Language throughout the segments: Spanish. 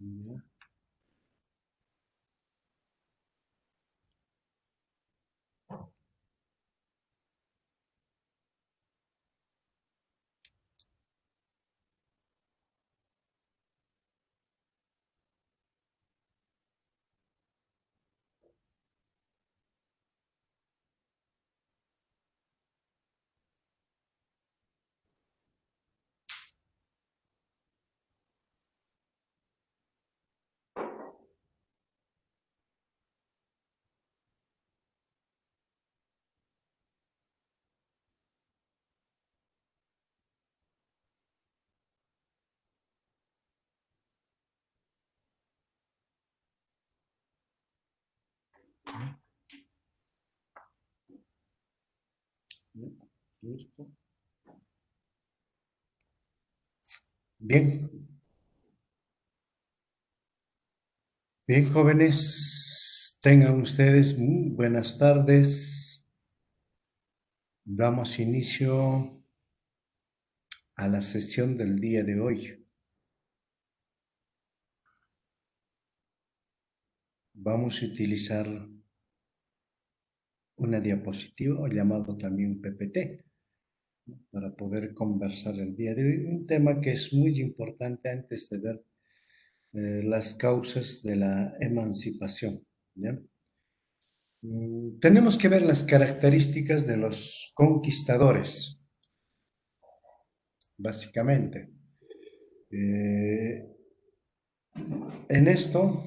Ya, ya, listo. Bien, bien, jóvenes, tengan ustedes muy buenas tardes. Damos inicio a la sesión del día de hoy. Vamos a utilizar una diapositiva o llamado también PPT para poder conversar el día de hoy. Un tema que es muy importante antes de ver las causas de la emancipación. ¿Ya? Tenemos que ver las características de los conquistadores, básicamente. Eh, en esto,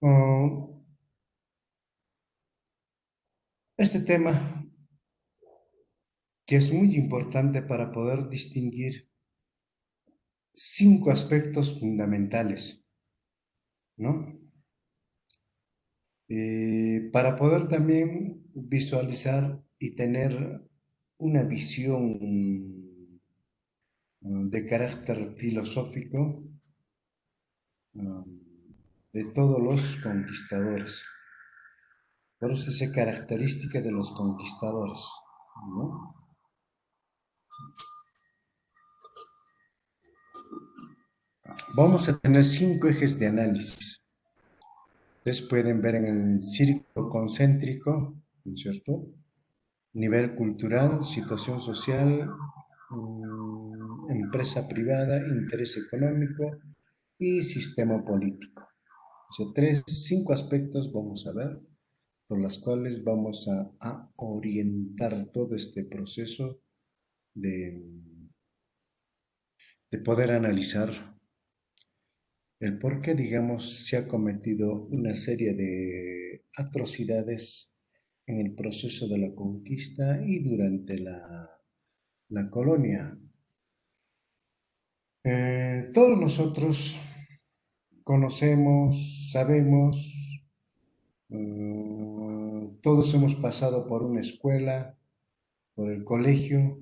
oh, este tema que es muy importante para poder distinguir 5 aspectos fundamentales, ¿no? Para poder también visualizar y tener una visión de carácter filosófico um, de todos los conquistadores. Por eso es característica de los conquistadores, ¿no? Vamos a tener 5 ejes de análisis. Ustedes pueden ver en el círculo concéntrico, ¿no es cierto? Nivel cultural, situación social, empresa privada, interés económico y sistema político. O sea, 5 aspectos vamos a ver por las cuales vamos a orientar todo este proceso de, de poder analizar el por qué, digamos, se ha cometido una serie de atrocidades en el proceso de la conquista y durante la colonia. Todos nosotros conocemos, sabemos, todos hemos pasado por una escuela, por el colegio.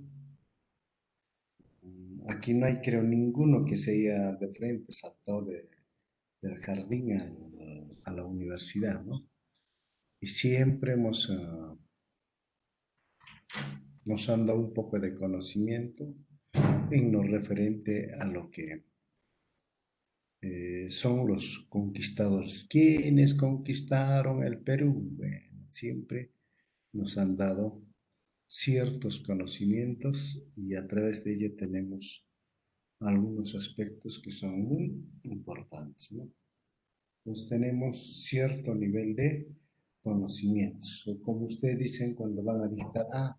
Aquí no hay, creo, ninguno que se haya de frente saltado del jardín a la universidad, ¿no? Y siempre nos han dado un poco de conocimiento en lo referente a lo que son los conquistadores. ¿Quiénes conquistaron el Perú? Bueno, siempre nos han dado ciertos conocimientos y a través de ello tenemos algunos aspectos que son muy importantes, ¿no? Entonces tenemos cierto nivel de conocimientos, o como ustedes dicen cuando van a dictar,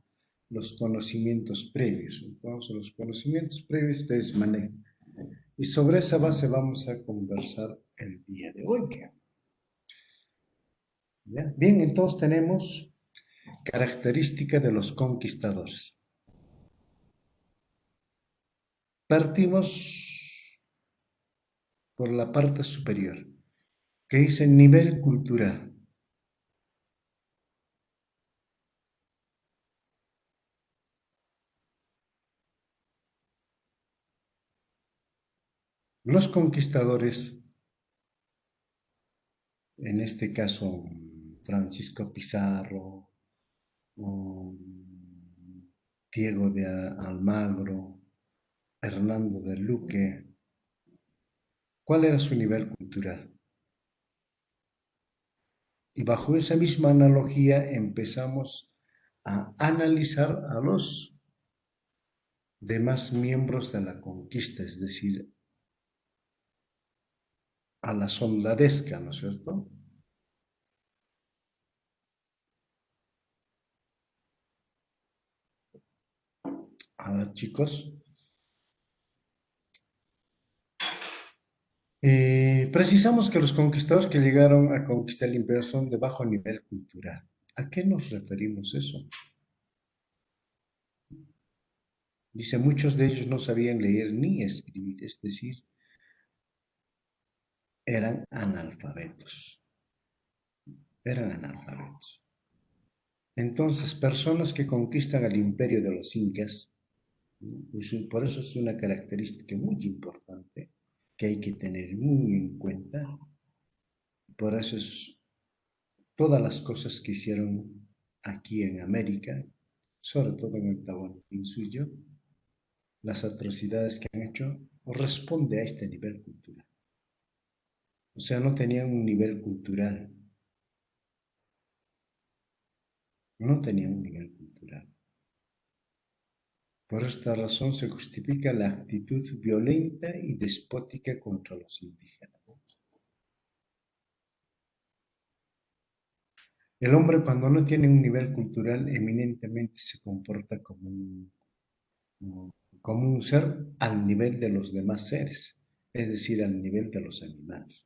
los conocimientos previos. Entonces los conocimientos previos ustedes manejan. Y sobre esa base vamos a conversar el día de hoy. ¿Ya? Bien, entonces tenemos característica de los conquistadores. Partimos por la parte superior, que dice nivel cultural. Los conquistadores, en este caso Francisco Pizarro, Diego de Almagro, Hernando de Luque, ¿Cuál era su nivel cultural? Y bajo esa misma analogía empezamos a analizar a los demás miembros de la conquista, es decir, a la soldadesca, ¿no es cierto? A ver, chicos, precisamos que los conquistadores que llegaron a conquistar el imperio son de bajo nivel cultural. ¿A qué nos referimos eso? Dice, muchos de ellos no sabían leer ni escribir, es decir, eran analfabetos, eran analfabetos. Entonces, personas que conquistan el imperio de los incas, por eso es una característica muy importante que hay que tener muy en cuenta. Por eso es todas las cosas que hicieron aquí en América, sobre todo en el Tahuantinsuyo, las atrocidades que han hecho, responde a este nivel cultural. O sea, no tenían un nivel cultural, no tenían un nivel cultural. Por esta razón se justifica la actitud violenta y despótica contra los indígenas. El hombre cuando no tiene un nivel cultural eminentemente se comporta como un ser al nivel de los demás seres, es decir, al nivel de los animales.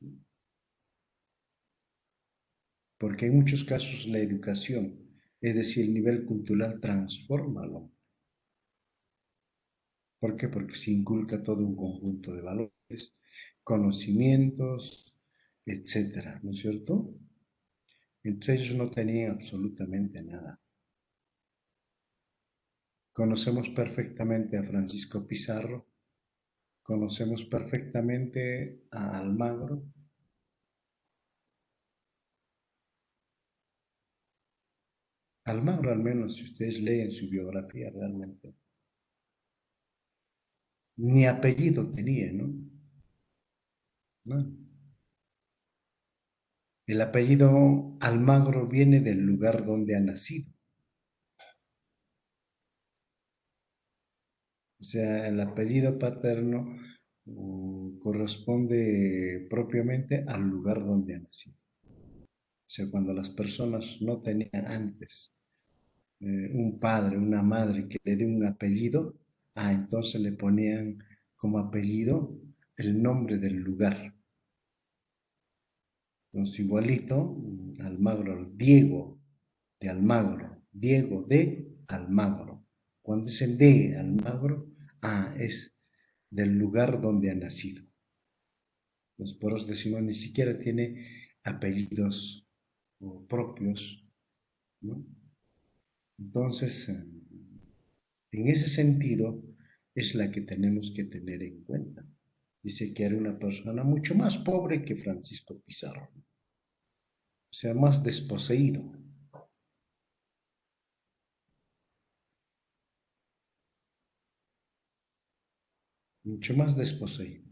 Porque en muchos casos la educación, es decir, el nivel cultural transforma al hombre. ¿Por qué? Porque se inculca todo un conjunto de valores, conocimientos, etcétera, ¿no es cierto? Entonces ellos no tenían absolutamente nada. Conocemos perfectamente a Francisco Pizarro, conocemos perfectamente a Almagro. Almagro, al menos, si ustedes leen su biografía realmente, ni apellido tenía, ¿no? ¿No? El apellido Almagro viene del lugar donde ha nacido. O sea, el apellido paterno corresponde propiamente al lugar donde ha nacido. O sea, cuando las personas no tenían antes un padre, una madre que le dé un apellido, entonces le ponían como apellido el nombre del lugar. Entonces, igualito, Almagro, Diego de Almagro, Diego de Almagro. Cuando dicen de Almagro, es del lugar donde ha nacido. Los poros decimos ni siquiera tiene apellidos propios, ¿no? Entonces, en ese sentido, es la que tenemos que tener en cuenta. Dice que era una persona mucho más pobre que Francisco Pizarro, o sea, más desposeído, mucho más desposeído.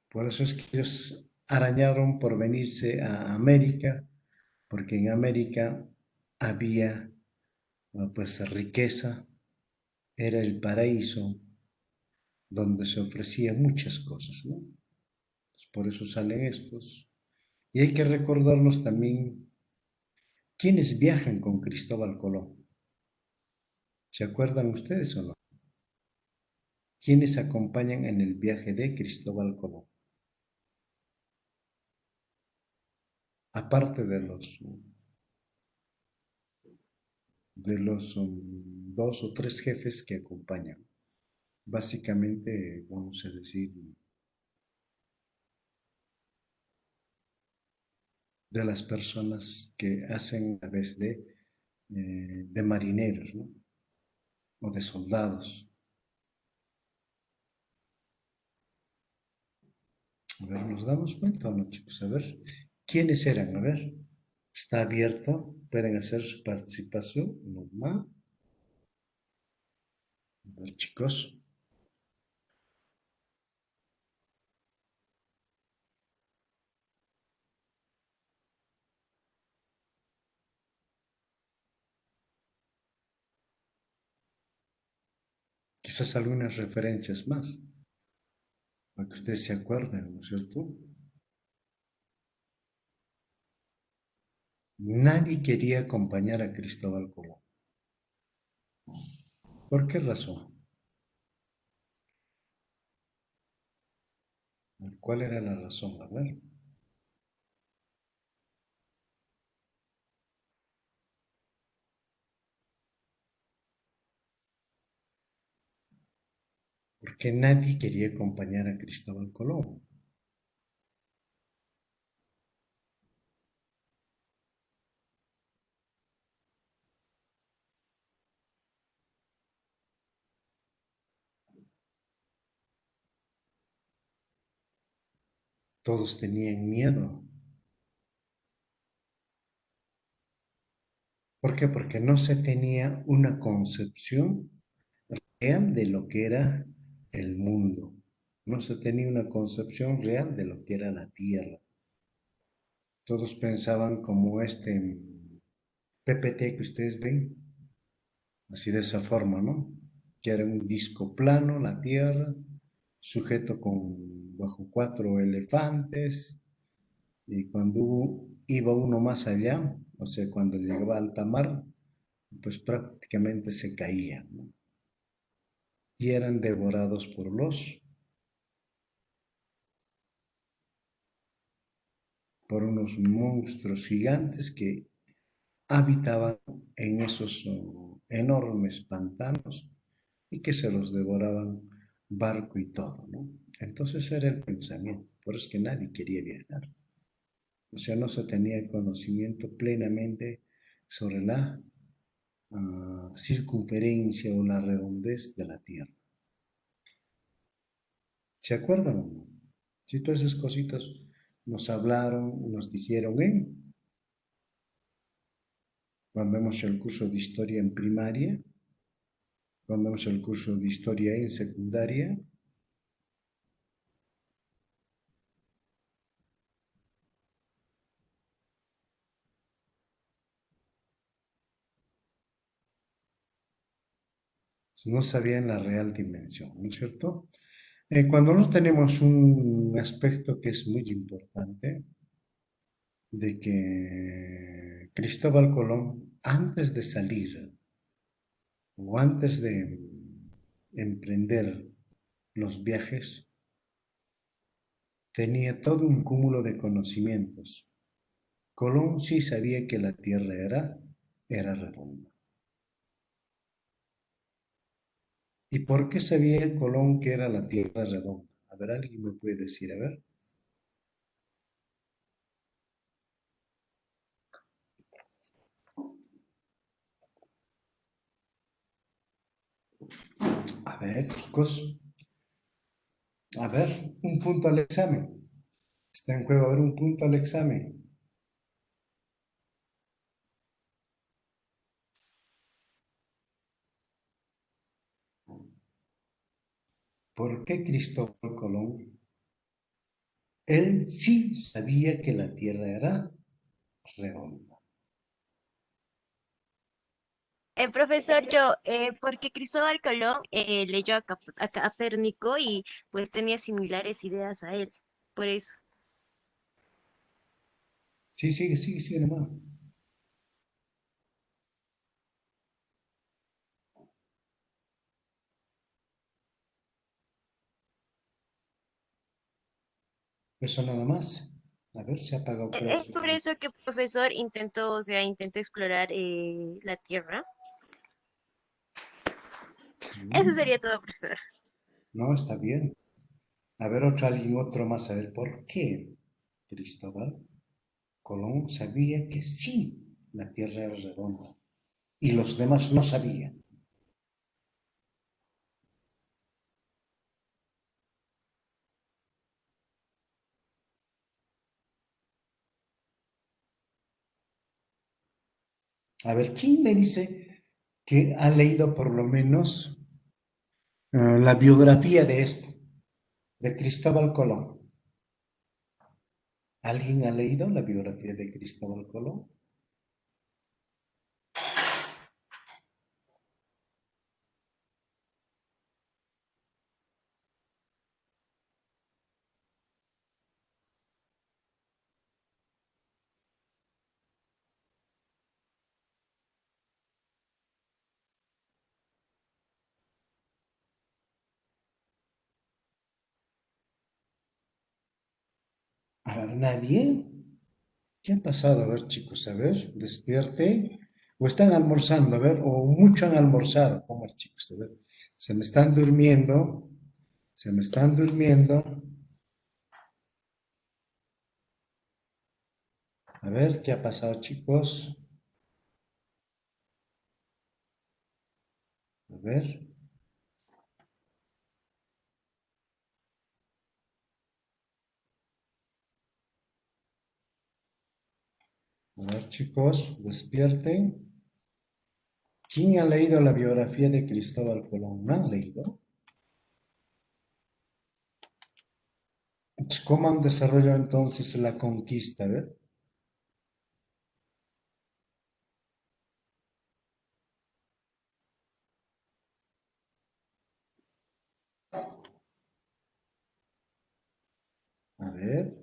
Por eso es que ellos arañaron por venirse a América, porque en América había pues riqueza, era el paraíso donde se ofrecían muchas cosas, ¿no? Pues por eso salen estos. Y hay que recordarnos también quiénes viajan con Cristóbal Colón. ¿Se acuerdan ustedes o no? ¿Quiénes acompañan en el viaje de Cristóbal Colón? Aparte de los dos o tres jefes que acompañan. Básicamente, vamos a decir, de las personas que hacen a vez de marineros, ¿no? O de soldados. A ver, ¿nos damos cuenta o no, chicos? A ver, ¿quiénes eran? A ver, está abierto, pueden hacer su participación normal. A ver, chicos, Quizás algunas referencias más, para que ustedes se acuerden, ¿no es cierto? Nadie quería acompañar a Cristóbal Colón. ¿Por qué razón? ¿Cuál era la razón? A ver. Porque nadie quería acompañar a Cristóbal Colón. Todos tenían miedo. ¿Por qué? Porque no se tenía una concepción real de lo que era el mundo. No se tenía una concepción real de lo que era la Tierra. Todos pensaban como este PPT que ustedes ven, así de esa forma, ¿no? Que era un disco plano, la Tierra, sujeto con bajo cuatro elefantes, y cuando iba uno más allá, o sea, cuando llegaba a alta mar, pues prácticamente se caía, ¿no? Y eran devorados por unos monstruos gigantes que habitaban en esos enormes pantanos y que se los devoraban barco y todo, ¿no? Entonces era el pensamiento, por eso es que nadie quería viajar. O sea, no se tenía conocimiento plenamente sobre la circunferencia o la redondez de la Tierra. ¿Se acuerdan o no? Si todas esas cositas nos hablaron, nos dijeron cuando hemos el curso de historia en primaria, cuando hemos el curso de historia en secundaria. No sabían la real dimensión, ¿no es cierto? Cuando no tenemos un aspecto que es muy importante, de que Cristóbal Colón, antes de salir o antes de emprender los viajes, tenía todo un cúmulo de conocimientos. Colón sí sabía que la Tierra era redonda. ¿Y por qué sabía Colón que era la Tierra redonda? A ver, alguien me puede decir, a ver. A ver, chicos, a ver, un punto al examen. Está en juego, a ver, un punto al examen. ¿Por qué Cristóbal Colón? Él sí sabía que la Tierra era redonda. Profesor, porque Cristóbal Colón leyó a Copérnico y pues tenía similares ideas a él, por eso. Sí, sigue, sigue, sigue nomás. Eso nada más. A ver, se ha apagado, creo, Es su... por eso que profesor intentó, o sea, intentó explorar la Tierra. Eso Mm, sería todo, profesor. no, está bien. A ver, otro, alguien, otro más, a ver, ¿por qué Cristóbal Colón sabía que sí la Tierra era redonda y los demás no sabían? A ver, ¿quién me dice que ha leído por lo menos la biografía de esto, de Cristóbal Colón? ¿Alguien ha leído la biografía de Cristóbal Colón? A ver, nadie. ¿Qué ha pasado? A ver, chicos, a ver, despierte. O están almorzando, a ver, o mucho han almorzado. ¿Cómo, chicos? A ver, se me están durmiendo, se me están durmiendo. A ver, ¿qué ha pasado, chicos? A ver, chicos, despierten. ¿Quién ha leído la biografía de Cristóbal Colón? ¿No han leído? ¿Cómo han desarrollado entonces la conquista? A ver, a ver,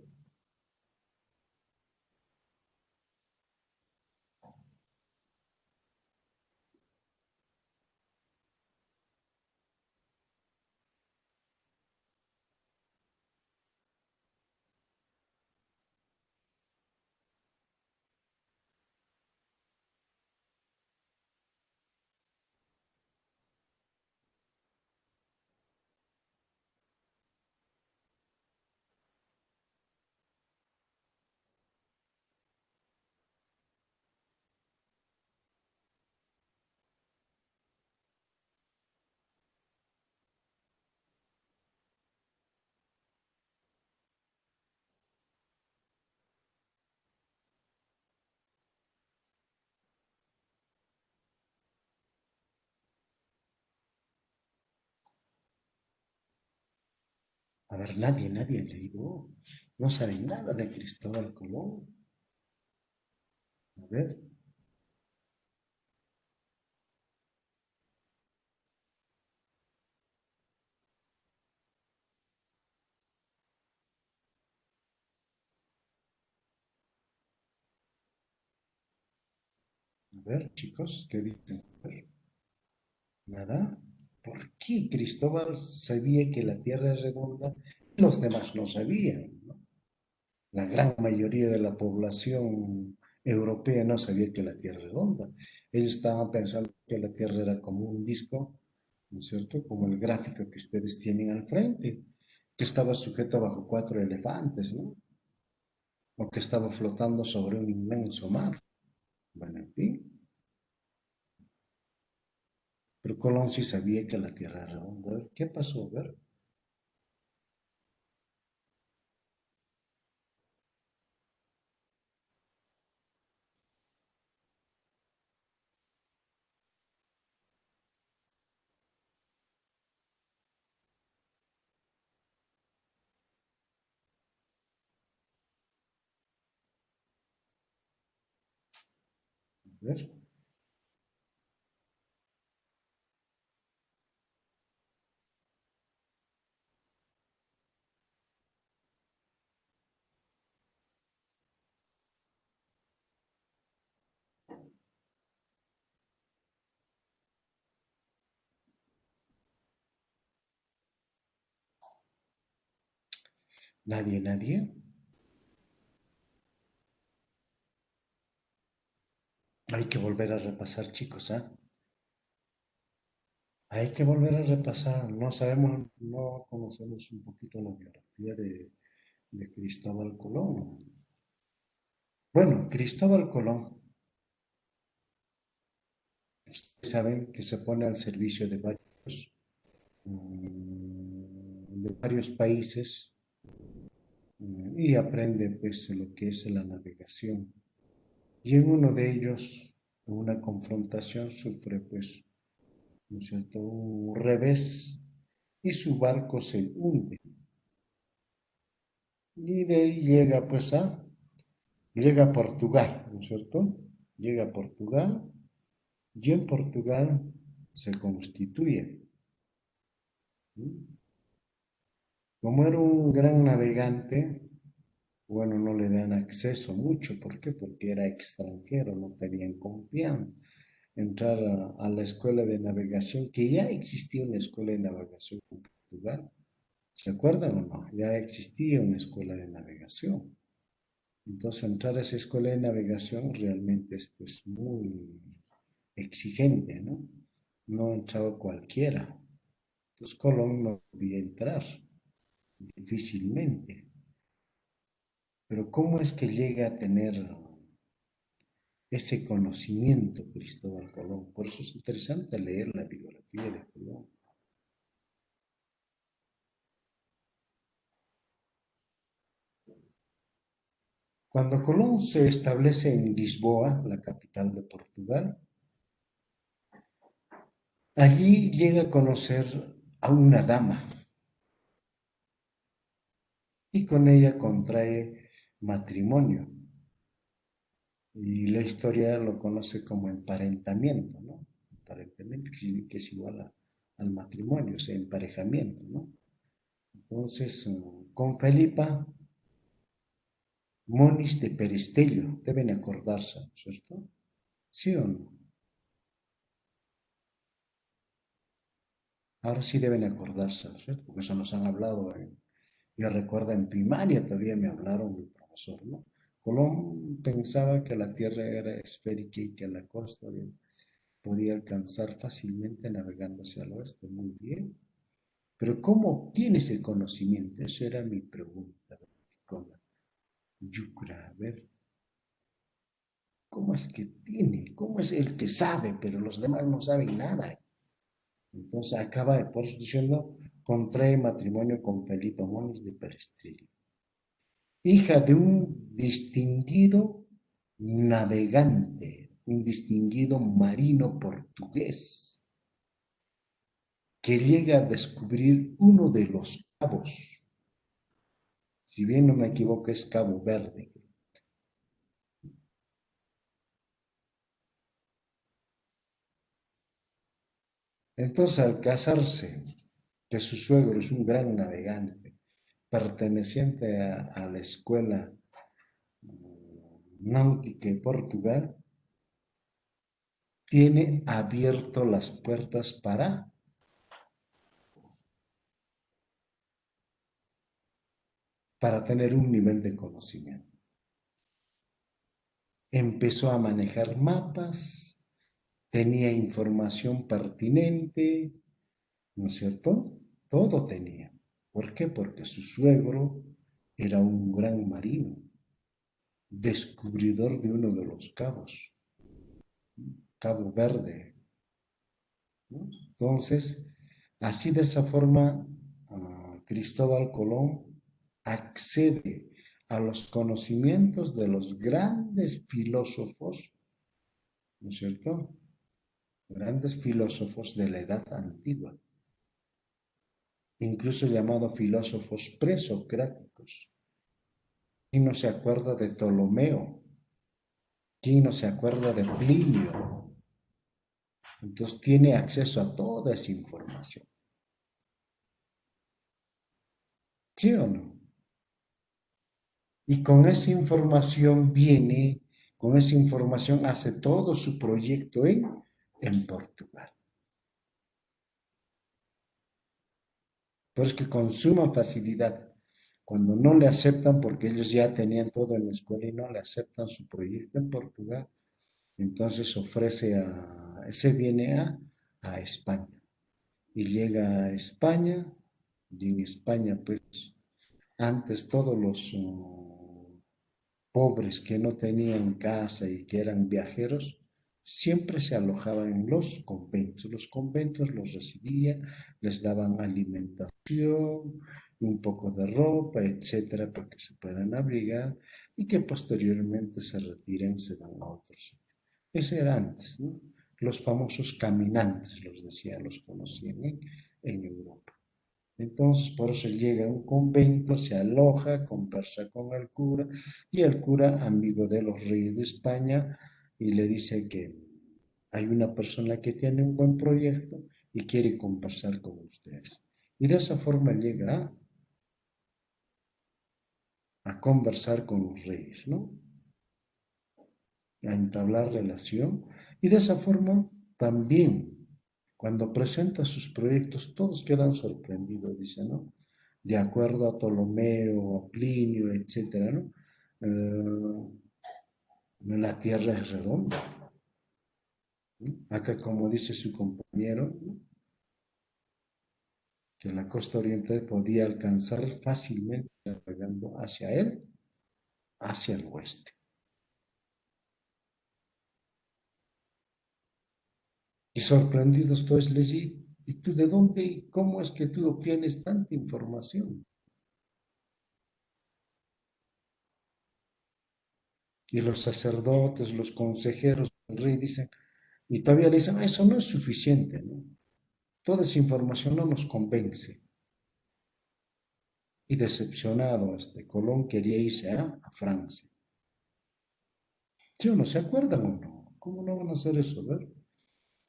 a ver, nadie ha leído. No saben nada de Cristóbal Colón. A ver, chicos, ¿qué dicen? A ver, nada. ¿Por qué Cristóbal sabía que la Tierra es redonda? Los demás no sabían, ¿no? La gran mayoría de la población europea no sabía que la Tierra es redonda. Ellos estaban pensando que la Tierra era como un disco, ¿no es cierto? Como el gráfico que ustedes tienen al frente, que estaba sujeto bajo cuatro elefantes, ¿no? O que estaba flotando sobre un inmenso mar. Bueno, en fin. Pero Colón sí sabía que la Tierra era redonda. A ver, ¿qué pasó? A ver, nadie. Hay que volver a repasar, chicos, ¿ah? Hay que volver a repasar. No sabemos, no conocemos un poquito la biografía de Cristóbal Colón. Bueno, Cristóbal Colón, saben que se pone al servicio de varios países y aprende pues lo que es la navegación. Y en uno de ellos, en una confrontación, sufre pues, ¿no es cierto?, un revés y su barco se hunde. Y de ahí llega pues llega a Portugal, ¿no es cierto? Llega a Portugal y en Portugal se constituye. ¿Sí? Como era un gran navegante, bueno, no le dan acceso mucho. ¿Por qué? Porque era extranjero, no tenían confianza. Entrar a la escuela de navegación, que ya existía una escuela de navegación en Portugal. ¿Se acuerdan o no? Ya existía una escuela de navegación. Entonces, entrar a esa escuela de navegación realmente es pues muy exigente, ¿no? No entraba cualquiera. Entonces, Colón no podía entrar difícilmente. Pero ¿cómo es que llega a tener ese conocimiento Cristóbal Colón? Por eso es interesante leer la biografía de Colón. Cuando Colón se establece en Lisboa, la capital de Portugal, allí llega a conocer a una dama y con ella contrae matrimonio. Y la historia lo conoce como emparentamiento, ¿no? Emparentamiento, que es igual al matrimonio, o sea, emparejamiento, ¿no? Entonces, con Felipa Moniz de Perestello, deben acordarse, ¿no es cierto? ¿Sí o no? Ahora sí deben acordarse, ¿no es cierto? Porque eso nos han hablado yo recuerdo en primaria todavía me hablaron mi profesor, ¿no? Colón pensaba que la Tierra era esférica y que la costa podía alcanzar fácilmente navegando hacia el oeste. Muy bien. Pero ¿cómo obtiene ese conocimiento? Eso era mi pregunta con Yucra. A ver, ¿cómo es que tiene? ¿Cómo es el que sabe, pero los demás no saben nada? Entonces acaba, por eso diciendo, contrae matrimonio con Felipa Moniz de Perestrelli, hija de un distinguido navegante, un distinguido marino portugués, que llega a descubrir uno de los cabos, si bien no me equivoco es Cabo Verde. Entonces, al casarse, que su suegro es un gran navegante, perteneciente a la escuela náutica de Portugal, tiene abierto las puertas para tener un nivel de conocimiento. Empezó a manejar mapas, tenía información pertinente, ¿no es cierto? Todo tenía. ¿Por qué? Porque su suegro era un gran marino, descubridor de uno de los cabos, Cabo Verde, ¿no? Entonces, así de esa forma, Cristóbal Colón accede a los conocimientos de los grandes filósofos, ¿no es cierto? Grandes filósofos de la edad antigua, incluso llamados filósofos presocráticos. ¿Quién no se acuerda de Ptolomeo? ¿Quién no se acuerda de Plinio? Entonces tiene acceso a toda esa información. ¿Sí o no? Y con esa información viene, con esa información hace todo su proyecto en Portugal. Pero es que con suma facilidad, cuando no le aceptan, porque ellos ya tenían todo en la escuela y no le aceptan su proyecto en Portugal, entonces se viene a España. Y llega a España, y en España, pues, antes todos los pobres que no tenían casa y que eran viajeros, siempre se alojaban en los conventos. Los conventos los recibían, les daban alimentación, un poco de ropa, etcétera, para que se puedan abrigar y que posteriormente se retiren, se van a otros sitios. Ese era antes, ¿no? Los famosos caminantes, los decía, los conocían en Europa. Entonces, por eso llega a un convento, se aloja, conversa con el cura, y el cura, amigo de los reyes de España, y le dice que hay una persona que tiene un buen proyecto y quiere conversar con ustedes. Y de esa forma llega a conversar con los reyes, ¿no? A entablar relación. Y de esa forma también, cuando presenta sus proyectos, todos quedan sorprendidos, dice, ¿no? De acuerdo a Ptolomeo, a Plinio, etcétera, ¿no? eh, la Tierra es redonda. ¿No? Acá, como dice su compañero, ¿no? Que la costa oriental podía alcanzar fácilmente navegando hacia él, hacia el oeste. Y sorprendidos todos les dije, ¿y tú de dónde y cómo es que tú obtienes tanta información? Y los sacerdotes, los consejeros del rey dicen, y todavía le dicen, ah, eso no es suficiente, ¿no? Toda esa información no nos convence. Y decepcionado, Colón quería irse a Francia. ¿Sí o no? ¿Se acuerdan o no? ¿Cómo no van a hacer eso? ¿Ver?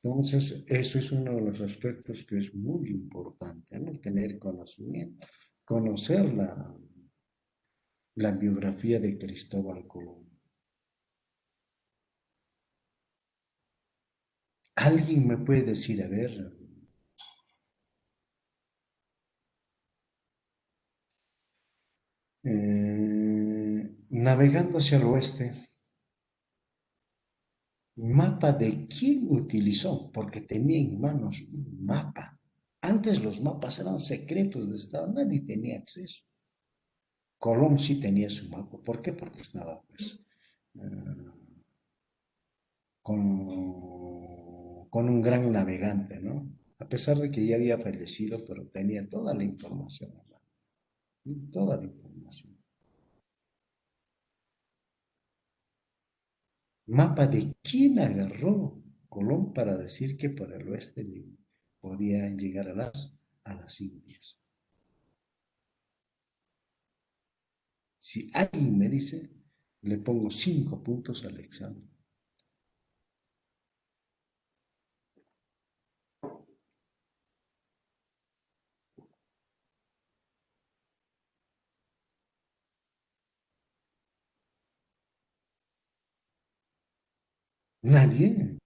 Entonces, eso es uno de los aspectos que es muy importante, ¿no? Tener conocimiento, conocer la biografía de Cristóbal Colón. ¿Alguien me puede decir, a ver, navegando hacia el oeste, mapa de quién utilizó? Porque tenía en manos un mapa. Antes los mapas eran secretos de Estado, nadie tenía acceso. Colón sí tenía su mapa. ¿Por qué? Porque estaba, pues, eh, con un gran navegante, ¿no? A pesar de que ya había fallecido, pero tenía toda la información, ¿no? Toda la información. Mapa de quién agarró Colón para decir que por el oeste podían llegar a las Indias. Si alguien me dice, le pongo 5 puntos al examen. Nadie.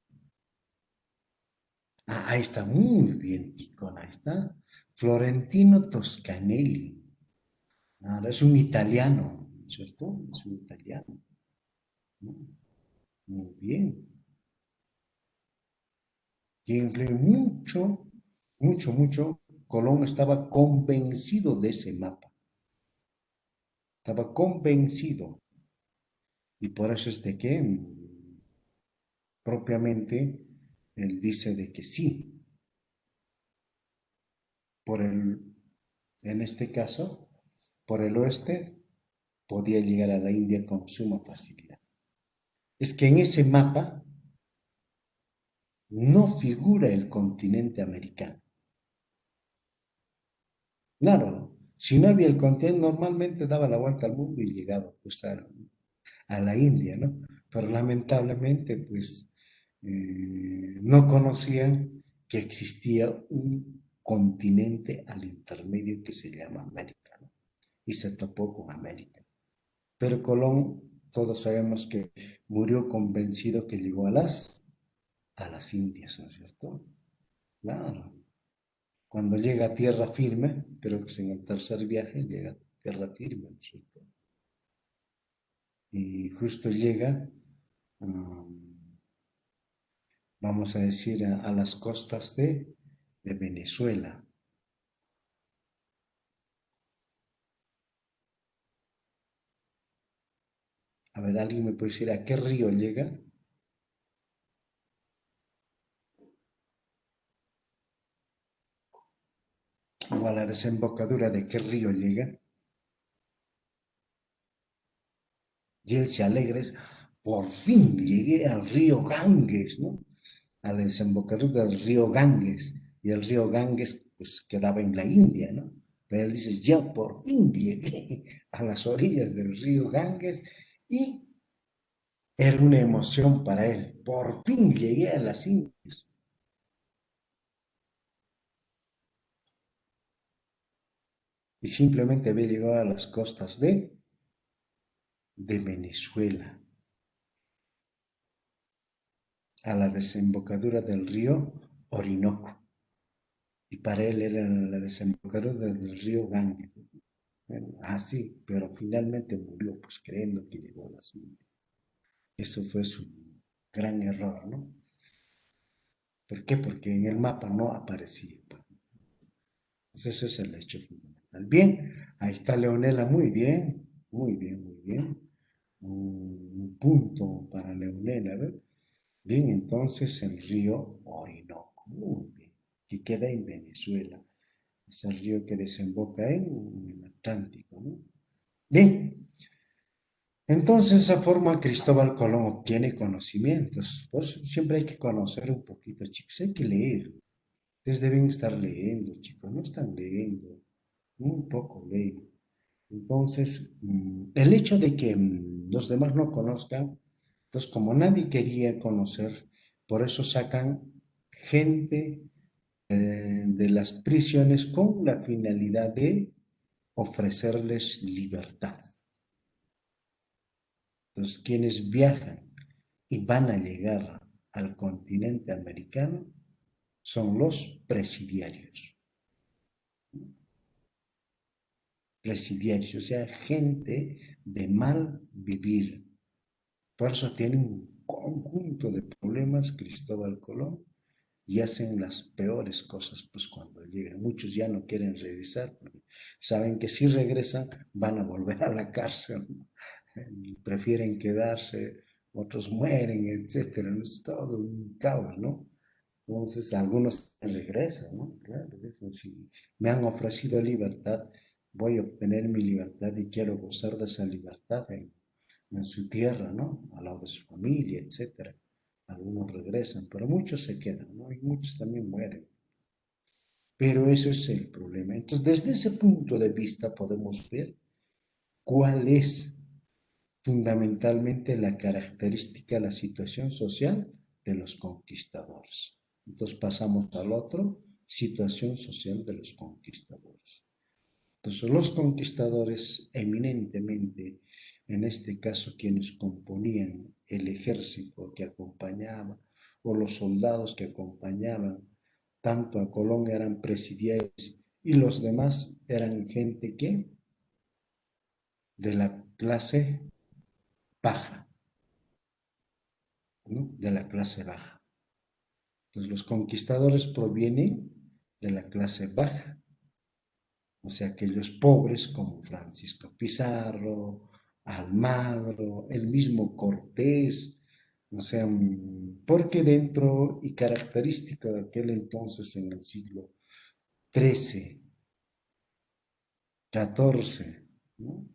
Ah, ahí está, muy bien, Ticón, ahí está. Florentino Toscanelli. Ahora es un italiano, ¿cierto? Es un italiano, ¿no? Muy bien. Y entre mucho, mucho, mucho, Colón estaba convencido de ese mapa. Estaba convencido. Y por eso es de que propiamente él dice de que sí, por en este caso, por el oeste, podía llegar a la India con suma facilidad. Es que en ese mapa no figura el continente americano. Claro, si no había el continente, normalmente daba la vuelta al mundo y llegaba pues, a la India, ¿no? Pero lamentablemente, pues, no conocían que existía un continente al intermedio que se llama América, ¿no? Y se topó con América. Pero Colón, todos sabemos que murió convencido que llegó a las Indias, ¿no es cierto? Claro. Cuando llega a tierra firme, pero que en el tercer viaje llega a tierra firme, ¿no es cierto? Y justo llega, um, vamos a decir, a las costas de Venezuela. A ver, ¿alguien me puede decir a qué río llega? O a la desembocadura de qué río llega. Y él se alegra, por fin llegué al río Ganges, ¿no? A la desembocadura del río Ganges. Y el río Ganges, pues, quedaba en la India, ¿no? Pero él dice, ya por fin llegué a las orillas del río Ganges y era una emoción para él. Por fin llegué a las Indias. Y simplemente había llegado a las costas de Venezuela, a la desembocadura del río Orinoco. Y para él era la desembocadura del río Ganges. Bueno, sí, pero finalmente murió, pues creyendo que llegó a las Indias. Eso fue su gran error, ¿no? ¿Por qué? Porque en el mapa no aparecía, pues. Entonces ese es el hecho fundamental. Bien, ahí está Leonela, muy bien, muy bien, muy bien. Un punto para Leonela, ¿ves? Bien, entonces el río Orinoco, muy bien, que queda en Venezuela. Es el río que desemboca en el Atlántico, ¿no? Bien, entonces de esa forma Cristóbal Colón obtiene conocimientos. Por eso siempre hay que conocer un poquito, chicos, hay que leer. Ustedes deben estar leyendo, chicos, no están leyendo, muy poco leen. Entonces, el hecho de que los demás no conozcan, entonces como nadie quería conocer, por eso sacan gente de las prisiones con la finalidad de ofrecerles libertad. Entonces, quienes viajan y van a llegar al continente americano son los presidiarios. Presidiarios, o sea, gente de mal vivir. Por eso tiene un conjunto de problemas Cristóbal Colón y hacen las peores cosas pues cuando llegan. Muchos ya no quieren regresar porque saben que si regresan van a volver a la cárcel, ¿no? Prefieren quedarse, otros mueren, etcétera. Es todo un caos, ¿no? Entonces algunos regresan, ¿no? Claro, dicen, si me han ofrecido libertad, voy a obtener mi libertad y quiero gozar de esa libertad en su tierra, ¿no? Al lado de su familia, etcétera. Algunos regresan, pero muchos se quedan, ¿no? Y muchos también mueren. Pero ese es el problema. Entonces, desde ese punto de vista podemos ver cuál es fundamentalmente la característica, la situación social de los conquistadores. Entonces pasamos al otro, situación social de los conquistadores. Entonces los conquistadores eminentemente, en este caso quienes componían el ejército que acompañaba o los soldados que acompañaban tanto a Colón eran presidiarios y los demás eran gente que de la clase baja, ¿no? De la clase baja. Entonces los conquistadores provienen de la clase baja, o sea, aquellos pobres como Francisco Pizarro, Almagro, el mismo Cortés, o sea, porque dentro y característica de aquel entonces en el siglo XIII, XIV, ¿no?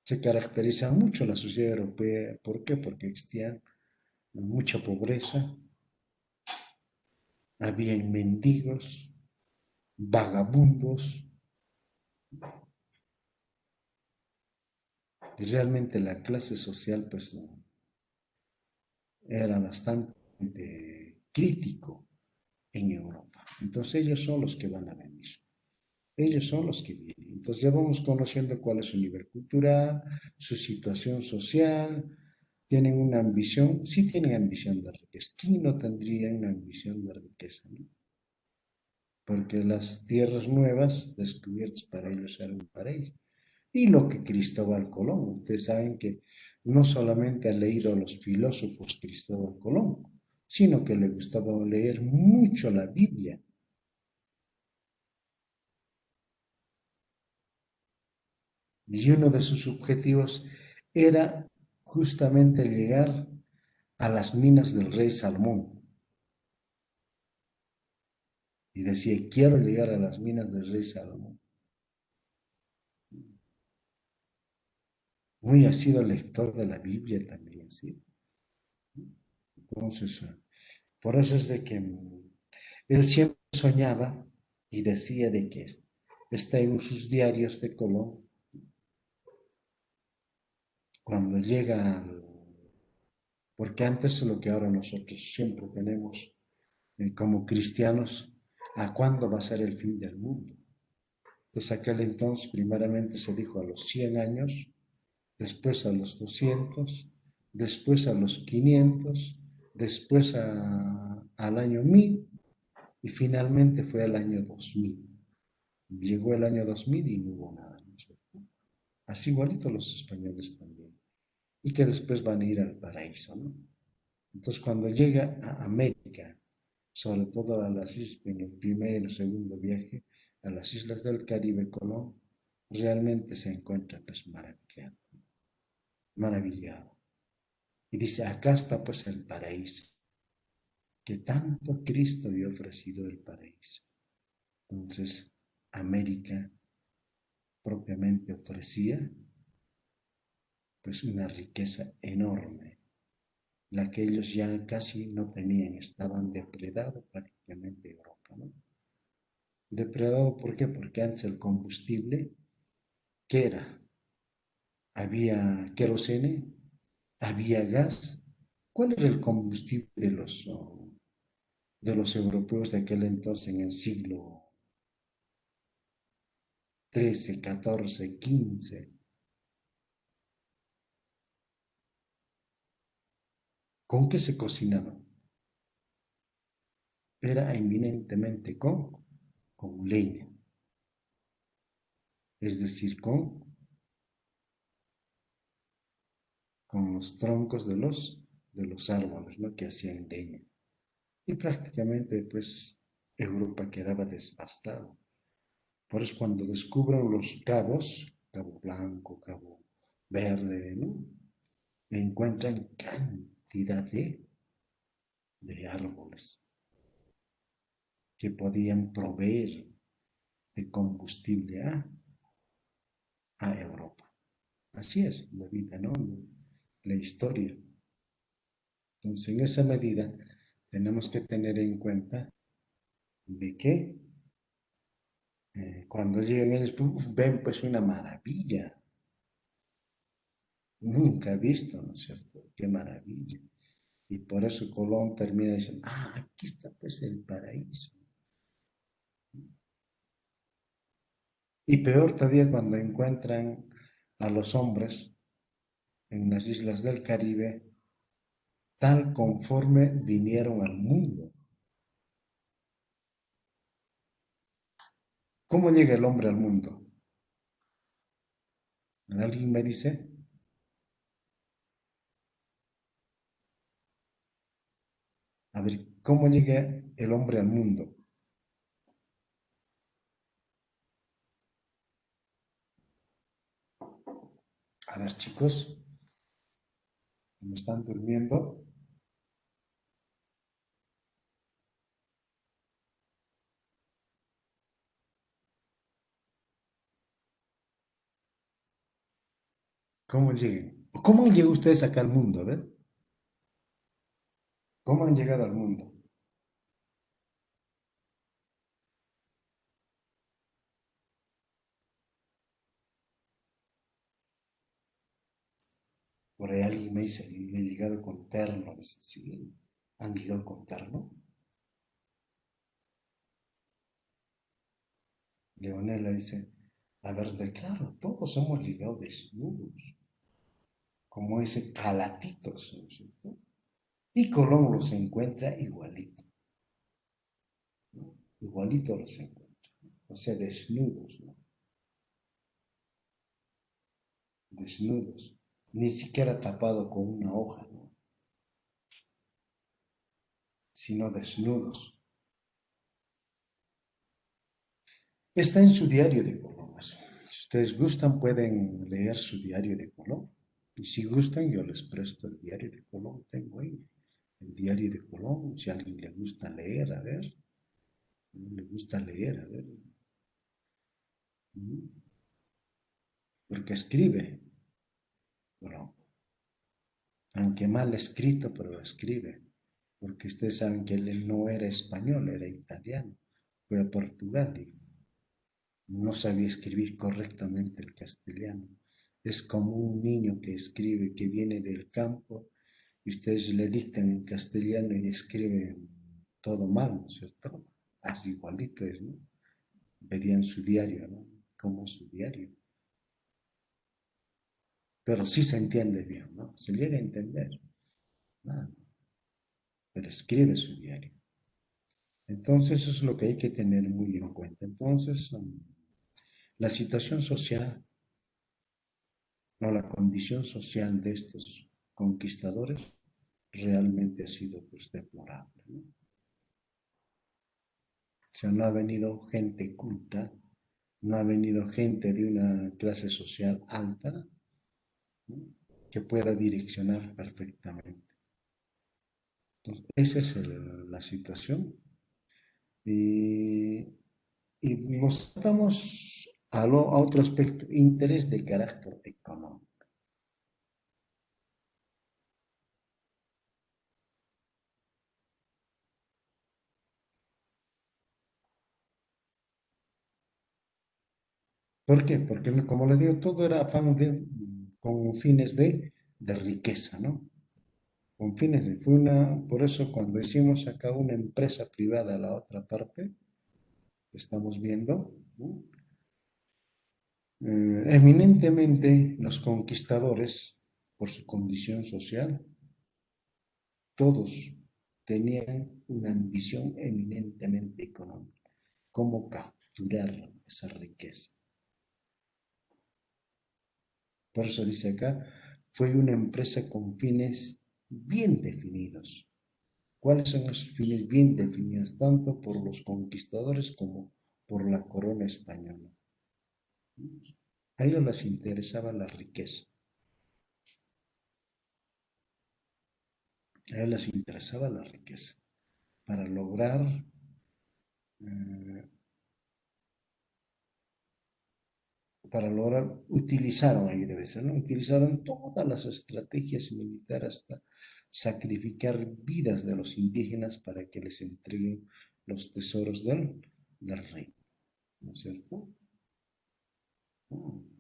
Se caracteriza mucho la sociedad europea. ¿Por qué? Porque existía mucha pobreza, había mendigos, vagabundos, y realmente la clase social pues era bastante crítico en Europa. Entonces ellos son los que van a venir, ellos son los que vienen. Entonces ya vamos conociendo cuál es su nivel cultural, su situación social, tienen una ambición, sí tienen ambición de riqueza. ¿Quién no tendría una ambición de riqueza? ¿No? Porque las tierras nuevas descubiertas para ellos eran un paraíso. Y lo que Cristóbal Colón, ustedes saben que no solamente ha leído a los filósofos Cristóbal Colón, sino que le gustaba leer mucho la Biblia. Y uno de sus objetivos era justamente llegar a las minas del rey Salomón. Y decía, quiero llegar a las minas del rey Salomón. Muy ha sido lector de la Biblia también, ¿sí? Entonces, por eso es de que él siempre soñaba y decía de que está en sus diarios de Colón, cuando llega, porque antes es lo que ahora nosotros siempre tenemos como cristianos, ¿a cuándo va a ser el fin del mundo? Entonces aquel entonces primeramente se dijo a los 100 años, después a los 200, después a los 500, después al año 1000 y finalmente fue al año 2000. Llegó el año 2000 y no hubo nada, ¿no es cierto? Así igualito los españoles también. Y que después van a ir al paraíso, ¿no? Entonces, cuando llega a América, sobre todo a las islas, en el primer y el segundo viaje, a las islas del Caribe, Colón, realmente se encuentra pues maravillado, maravillado. Y dice, acá está pues el paraíso, que tanto Cristo había ofrecido el paraíso. Entonces, América propiamente ofrecía pues una riqueza enorme, la que ellos ya casi no tenían, estaban depredados prácticamente Europa, ¿no? Depredado, ¿por qué? Porque antes el combustible, ¿qué era? Había querosene, había gas. ¿Cuál era el combustible de los europeos de aquel entonces en el siglo XIII, XIV, XV? ¿Con qué se cocinaba? Era eminentemente con leña, es decir, con los troncos de los árboles, ¿no? Que hacían leña. Y prácticamente, pues, Europa quedaba devastada. Por eso cuando descubren los cabos, Cabo Blanco, Cabo Verde, ¿no? Encuentran cantidad de árboles que podían proveer de combustible a Europa. Así es la vida, ¿no? La historia. Entonces, en esa medida, tenemos que tener en cuenta de que cuando llegan ellos, pues, ven pues una maravilla, nunca visto, ¿no es cierto? Qué maravilla. Y por eso Colón termina diciendo, aquí está pues el paraíso. Y peor todavía cuando encuentran a los hombres en las islas del Caribe, tal conforme vinieron al mundo. ¿Cómo llega el hombre al mundo? ¿Alguien me dice? A ver, ¿cómo llega el hombre al mundo? A ver, chicos, ¿me están durmiendo? ¿Cómo llegan? ¿Cómo han llegado ustedes acá al mundo? A ver, ¿cómo han llegado al mundo? Por ahí alguien me dice, he llegado con terno. Dice, sí, han llegado con terno. Leonela dice, la verdad, claro, todos hemos llegado desnudos, como ese calatitos, ¿no es cierto? Y Colón los encuentra igualito, ¿no? Igualito los encuentra, ¿no? O sea, desnudos, ¿no? Desnudos, ni siquiera tapado con una hoja, ¿no? Sino desnudos. Está en su diario de Colón. Si ustedes gustan, pueden leer su diario de Colón. Y si gustan, yo les presto el diario de Colón. Tengo ahí el diario de Colón. Si a alguien le gusta leer, a ver. Le gusta leer, a ver. Porque escribe Colón. Aunque mal escrito, pero escribe. Porque ustedes saben que él no era español, era italiano. Fue a Portugal y no sabía escribir correctamente el castellano. Es como un niño que escribe, que viene del campo, y ustedes le dictan en castellano y escribe todo mal, ¿no es cierto? Así igualito es, ¿no? Verían su diario, ¿no? Como su diario. Pero sí se entiende bien, ¿no? Se llega a entender, ¿no? Pero escribe su diario. Entonces, eso es lo que hay que tener muy en cuenta. Entonces, La situación social o la condición social de estos conquistadores realmente ha sido pues deplorable, ¿no? O sea, no ha venido gente culta, no ha venido gente de una clase social alta, ¿no? Que pueda direccionar perfectamente. Entonces, esa es la situación. Y, y nos vamos a otro aspecto, interés de carácter económico. ¿Por qué? Porque, como les digo, todo era afán con fines de riqueza, ¿no? Con fines fue una, por eso cuando hicimos acá una empresa privada a la otra parte, estamos viendo, ¿no? Eminentemente los conquistadores, por su condición social, todos tenían una ambición eminentemente económica, cómo capturar esa riqueza. Por eso dice acá, fue una empresa con fines bien definidos. ¿Cuáles son esos fines bien definidos, tanto por los conquistadores como por la corona española? A ellos les interesaba la riqueza, a ellos les interesaba la riqueza para lograr, eh, utilizaron ahí debe ser, ¿no? Utilizaron todas las estrategias militares hasta sacrificar vidas de los indígenas para que les entreguen los tesoros del rey, ¿no es cierto? Mm.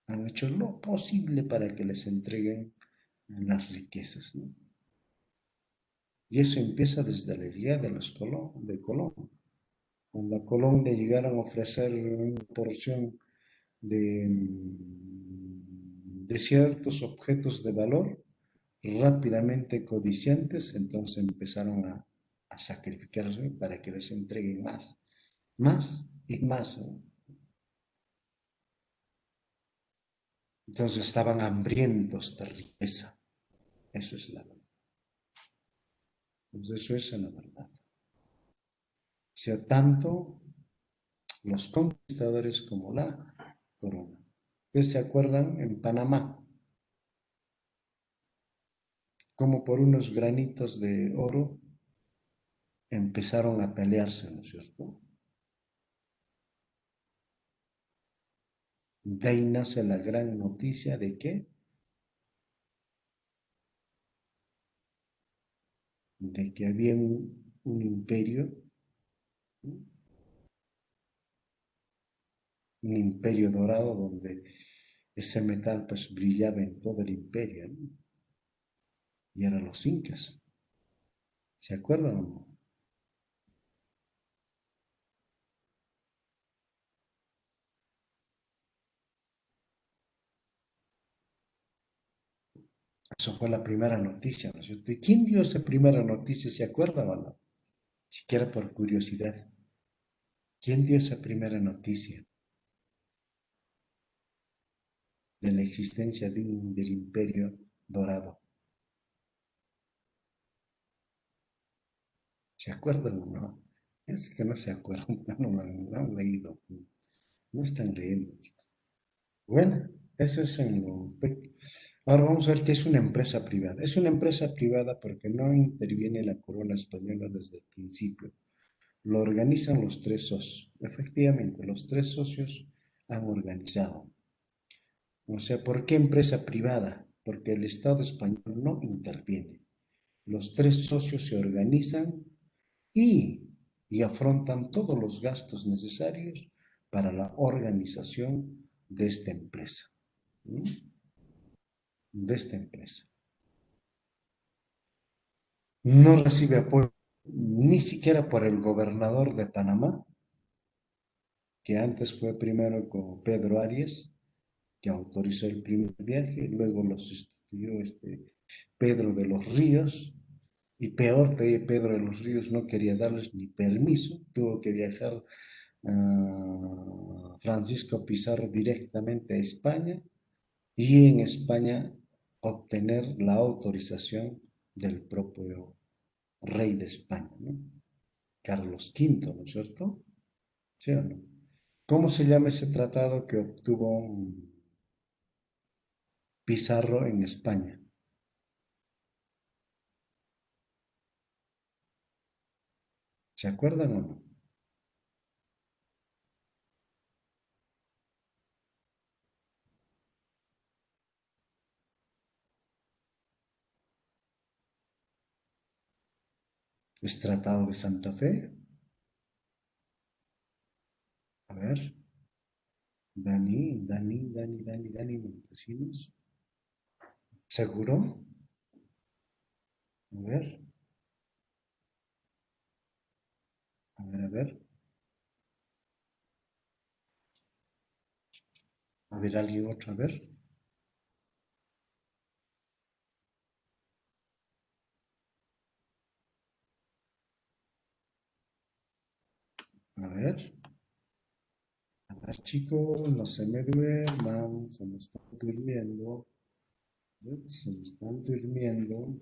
Han hecho lo posible para que les entreguen las riquezas, ¿no? Y eso empieza desde la llegada de Colón. Cuando a Colón le llegaron a ofrecer una porción de ciertos objetos de valor, rápidamente codiciantes, entonces empezaron a sacrificarse para que les entreguen más, más y más, ¿no? Entonces estaban hambrientos de riqueza. Eso es la verdad. Entonces eso es la verdad. O sea, tanto los conquistadores como la corona. ¿Ustedes se acuerdan en Panamá? Como por unos granitos de oro empezaron a pelearse, ¿no es cierto? De ahí nace la gran noticia de que había un imperio, ¿no? Un imperio dorado donde ese metal pues brillaba en todo el imperio, ¿no? Y eran los incas. ¿Se acuerdan o no? Eso fue la primera noticia, ¿no es cierto? ¿Y quién dio esa primera noticia? ¿Se acuerdan o no? Siquiera por curiosidad. ¿Quién dio esa primera noticia de la existencia del imperio dorado? ¿Se acuerdan o no? Es que no se acuerdan, no han leído, no están leyendo, chicos. Bueno, eso es en lo... Ahora vamos a ver qué es una empresa privada. Es una empresa privada porque no interviene la corona española desde el principio. Lo organizan los tres socios. Efectivamente, los tres socios han organizado. O sea, ¿por qué empresa privada? Porque el Estado español no interviene. Los tres socios se organizan y, y afrontan todos los gastos necesarios para la organización de esta empresa. ¿Mm? De esta empresa. No recibe apoyo ni siquiera por el gobernador de Panamá, que antes fue primero con Pedro Arias, que autorizó el primer viaje, luego lo sustituyó Pedro de los Ríos, y peor que Pedro de los Ríos no quería darles ni permiso, tuvo que viajar Francisco Pizarro directamente a España y en España obtener la autorización del propio rey de España, ¿no? Carlos V, ¿no es cierto? ¿Sí o no? ¿Cómo se llama ese tratado que obtuvo Pizarro en España? ¿Se acuerdan o no? ¿Es Tratado de Santa Fe? A ver, Dani Montesinos. ¿Seguro? A ver, a ver. A ver, alguien otro, a ver. A ver, chicos, no se me duerman, se me están durmiendo. Se me están durmiendo,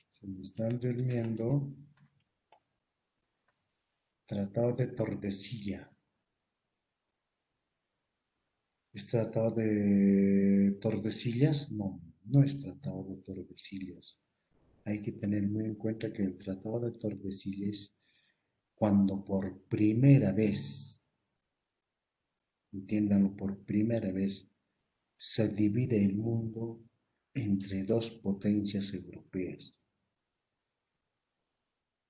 se me están durmiendo. Tratado de Tordesillas. ¿Es tratado de Tordesillas? No, no es tratado de Tordesillas. Hay que tener muy en cuenta que el tratado de Tordesillas, cuando por primera vez, entiéndanlo, por primera vez, se divide el mundo entre dos potencias europeas,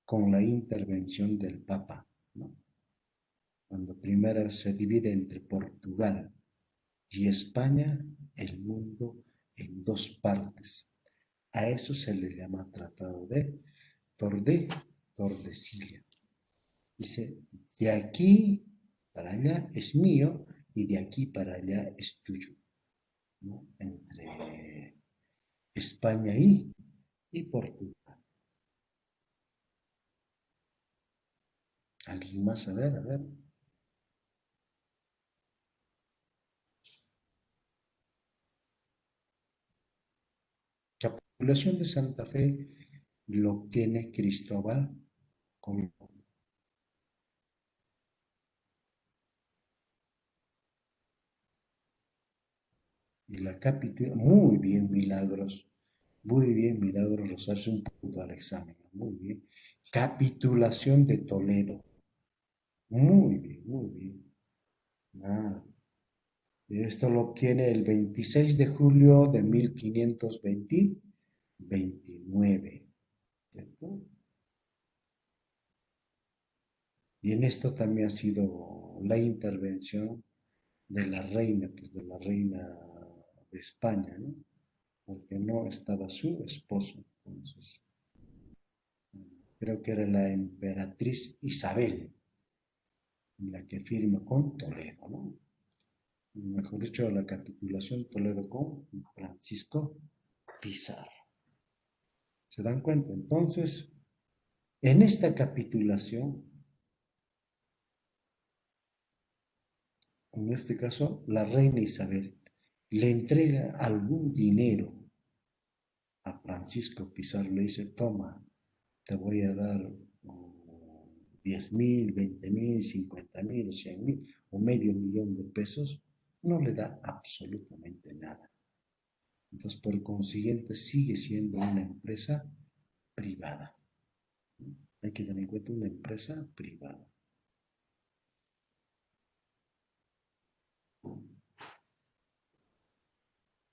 con la intervención del Papa, ¿no? Cuando primero se divide entre Portugal y España, el mundo en dos partes. A eso se le llama Tratado de Tordesillas. Dice, de aquí para allá es mío y de aquí para allá es tuyo, ¿no? Entre España y Portugal. ¿Alguien más? A ver, a ver. Capitulación de Santa Fe lo obtiene Cristóbal Colón. Y la capitulación, muy bien, Milagros. Muy bien, Milagros Rosario, un punto al examen. Muy bien. Capitulación de Toledo. Muy bien, muy bien. Nada. Esto lo obtiene el 26 de julio de 1529. ¿Cierto? Y en esto también ha sido la intervención de la reina, pues de la reina de España, ¿no? Porque no estaba su esposo. Entonces, creo que era la emperatriz Isabel la que firma con Toledo, ¿no? Mejor dicho, la capitulación Toledo con Francisco Pizarro. ¿Se dan cuenta? Entonces, en esta capitulación, en este caso, la reina Isabel le entrega algún dinero a Francisco Pizarro, le dice, toma, te voy a dar 10,000, 20,000, 50,000 o 100,000 o medio millón de pesos, no le da absolutamente nada. Entonces, por consiguiente, sigue siendo una empresa privada. Hay que tener en cuenta una empresa privada.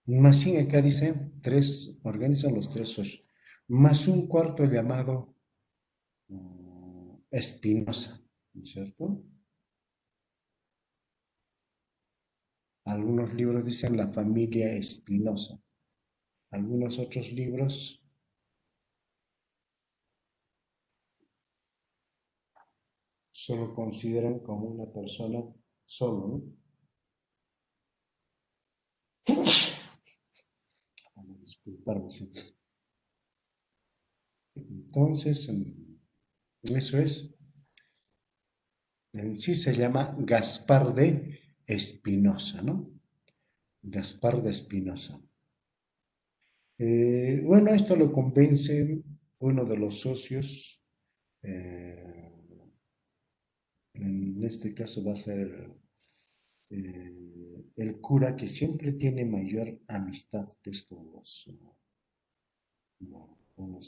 Más sin acá dice, organizan los tres socios, más un cuarto llamado Espinosa, ¿no es cierto? Algunos libros dicen la familia Espinosa. Algunos otros libros solo consideran como una persona solo, ¿no? Disculparme. Entonces, Eso es. En sí se llama Gaspar de Espinosa, ¿no? Gaspar de Espinosa. Bueno, esto lo convence uno de los socios, eh, en este caso va a ser el cura que siempre tiene mayor amistad pues, con los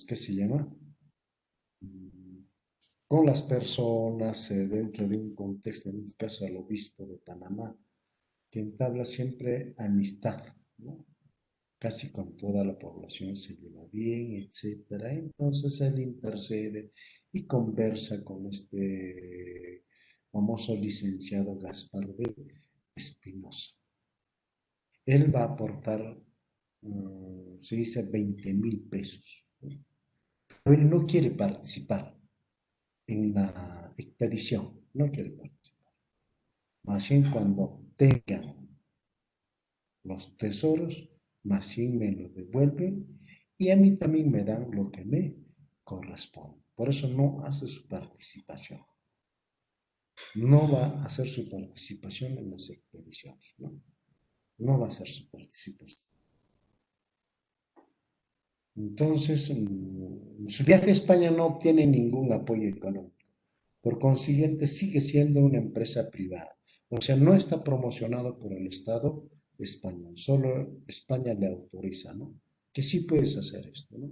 ¿qué se llama? Mm, Con las personas dentro de un contexto, en este caso el obispo de Panamá, que entabla siempre amistad, ¿no? Casi con toda la población se lleva bien, etcétera. Entonces él intercede y conversa con este famoso licenciado Gaspar de Espinosa. Él va a aportar, se dice, 20.000 pesos, ¿no? Pero él no quiere participar en la expedición, no quiere participar. Más bien cuando tengan los tesoros, más bien me lo devuelven y a mí también me dan lo que me corresponde. Por eso no hace su participación. No va a hacer su participación en las expediciones, ¿no? No va a hacer su participación. Entonces, su viaje a España no obtiene ningún apoyo económico. Por consiguiente, sigue siendo una empresa privada. O sea, no está promocionado por el Estado español. Solo España le autoriza, ¿no? Que sí puedes hacer esto, ¿no?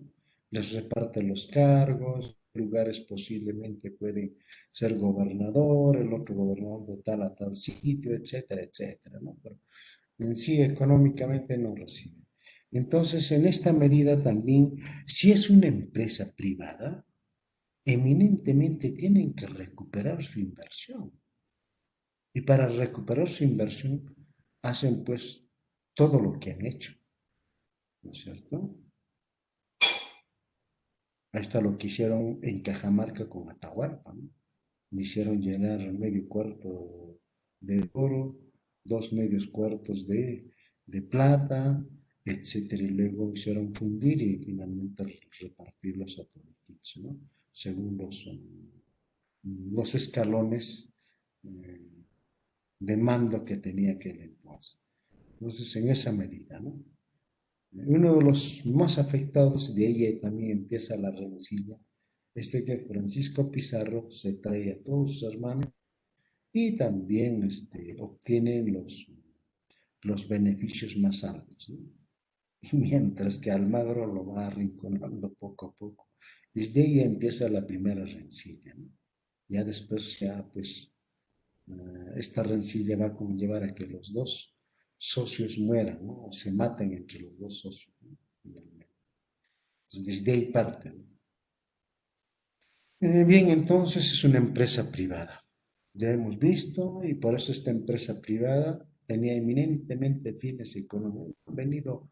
Les reparte los cargos, lugares posiblemente pueden ser gobernador, el otro gobernador de tal a tal sitio, etcétera, etcétera, ¿no? Pero en sí económicamente no recibe. Entonces, en esta medida también, si es una empresa privada, eminentemente tienen que recuperar su inversión. Y para recuperar su inversión, hacen pues todo lo que han hecho, ¿no es cierto? Ahí está lo que hicieron en Cajamarca con Atahualpa, ¿no? Me hicieron llenar medio cuarto de oro, dos medios cuartos de plata, etcétera, y luego hicieron fundir y finalmente repartirlos a todos, ¿no? Según los escalones eh, de mando que tenía aquel entonces. Entonces, en esa medida, ¿no? Uno de los más afectados, de ahí también empieza la rencilla, que Francisco Pizarro se trae a todos sus hermanos y también obtienen los beneficios más altos, ¿no? Y mientras que Almagro lo va arrinconando poco a poco. Desde ahí empieza la primera rencilla, ¿no? Ya después, ya pues, esta rencilla va a conllevar a que los dos socios mueran, ¿no? O se maten entre los dos socios, ¿no? Entonces, desde ahí parte, ¿no? Bien, entonces es una empresa privada. Ya hemos visto, y por eso esta empresa privada tenía eminentemente fines económicos. Han venido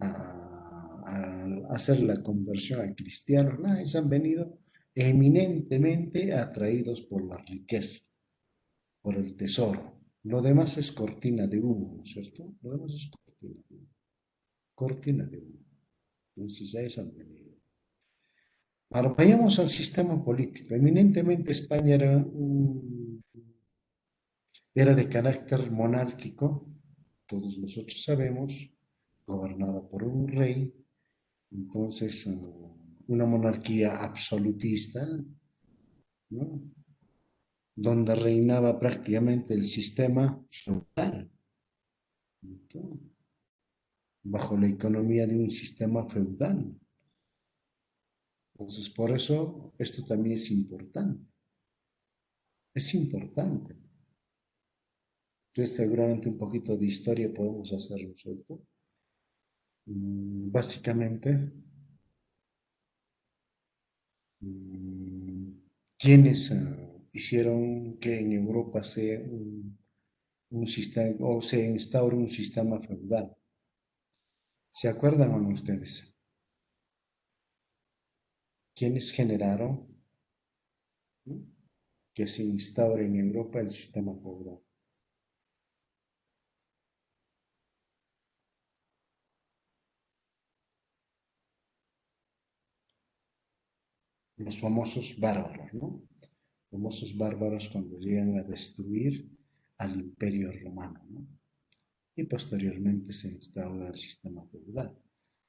a hacer la conversión a cristianos, no, ellos han venido eminentemente atraídos por la riqueza, por el tesoro. Lo demás es cortina de humo, ¿no es cierto? Lo demás es cortina de humo. Cortina de humo. Entonces a eso han venido. Ahora vayamos al sistema político. Eminentemente España era de carácter monárquico, todos nosotros sabemos, gobernada por un rey, entonces una monarquía absolutista, ¿no? Donde reinaba prácticamente el sistema feudal, ¿no? Bajo la economía de un sistema feudal. Entonces, por eso esto también es importante. Es importante. Entonces, seguramente un poquito de historia podemos hacer nosotros. Básicamente, mm, quienes hicieron que en Europa sea un sistema o se instaure un sistema feudal. ¿Se acuerdan o no ustedes? ¿Quiénes generaron, ¿no?, que se instaure en Europa el sistema feudal? los famosos bárbaros, ¿no? Famosos bárbaros cuando llegan a destruir al imperio romano, ¿no? Y posteriormente se instaura el sistema feudal.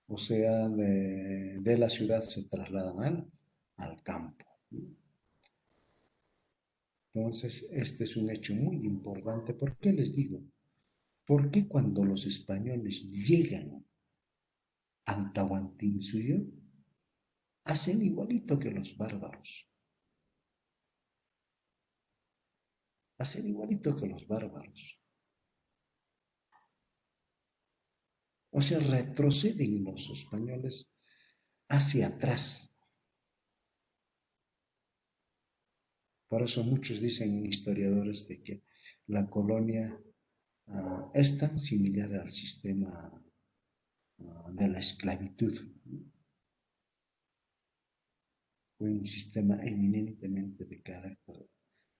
O sea, de la ciudad se trasladan al campo, ¿no? Entonces, este es un hecho muy importante. ¿Por qué les digo? Porque cuando los españoles llegan a Tahuantinsuyo, hacen igualito que los bárbaros. Hacen igualito que los bárbaros. O sea, retroceden los españoles hacia atrás. Por eso muchos dicen historiadores de que la colonia es tan similar al sistema de la esclavitud. Fue un sistema eminentemente de carácter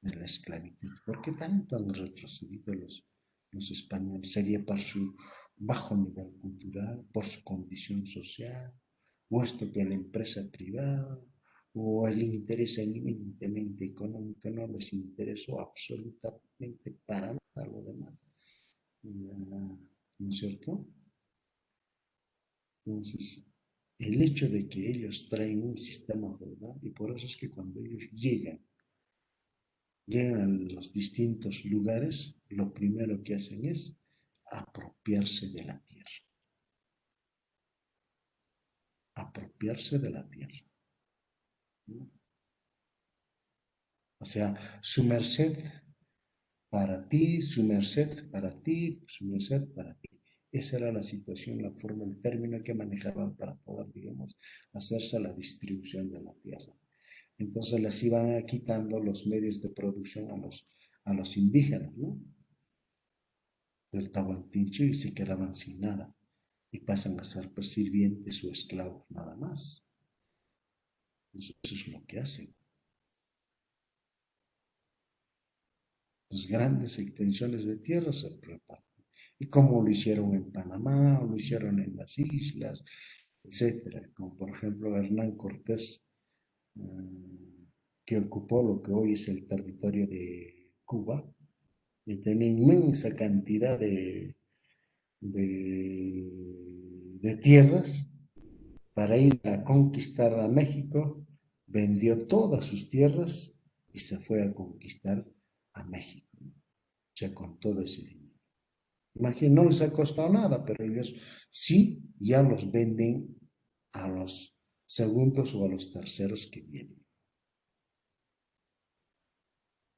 de la esclavitud. ¿Por qué tanto han retrocedido los españoles? ¿Sería por su bajo nivel cultural, por su condición social, puesto que la empresa privada o el interés eminentemente económico no les interesó absolutamente para nada lo demás? ¿No es cierto? Entonces, el hecho de que ellos traen un sistema feudal, y por eso es que cuando ellos llegan a los distintos lugares, lo primero que hacen es apropiarse de la tierra, apropiarse de la tierra, ¿no? O sea, su merced para ti, su merced para ti, su merced para ti. Esa era la situación, la forma, el término que manejaban para poder, digamos, hacerse la distribución de la tierra. Entonces les iban quitando los medios de producción a los indígenas, ¿no? Del Tahuantincho y se quedaban sin nada y pasan a ser pues, sirvientes o esclavos nada más. Eso es lo que hacen. Las grandes extensiones de tierra se reparten. Y como lo hicieron en Panamá, o lo hicieron en las islas, etcétera. Como por ejemplo Hernán Cortés, que ocupó lo que hoy es el territorio de Cuba, y tenía inmensa cantidad de tierras para ir a conquistar a México, vendió todas sus tierras y se fue a conquistar a México, ¿no? O sea, con todo ese dinero. Imagínate, no les ha costado nada, pero ellos sí ya los venden a los segundos o a los terceros que vienen.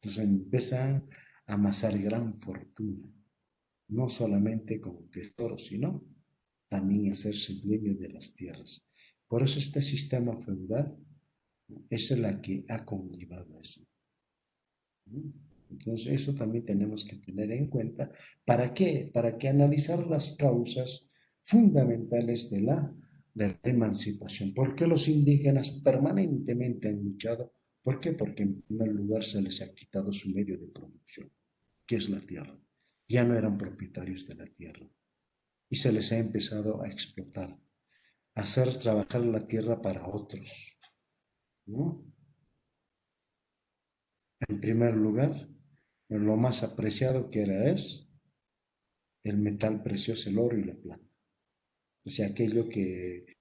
Entonces empiezan a amasar gran fortuna, no solamente con tesoros, sino también hacerse dueño de las tierras. Por eso este sistema feudal es la que ha conllevado eso. Entonces, eso también tenemos que tener en cuenta. ¿Para qué? Para que analizar las causas fundamentales de la emancipación. ¿Por qué los indígenas permanentemente han luchado? ¿Por qué? Porque en primer lugar se les ha quitado su medio de producción, que es la tierra. Ya no eran propietarios de la tierra y se les ha empezado a explotar, a hacer trabajar la tierra para otros, ¿no? En primer lugar, lo más apreciado que era es el metal precioso, el oro y la plata. O sea, aquello que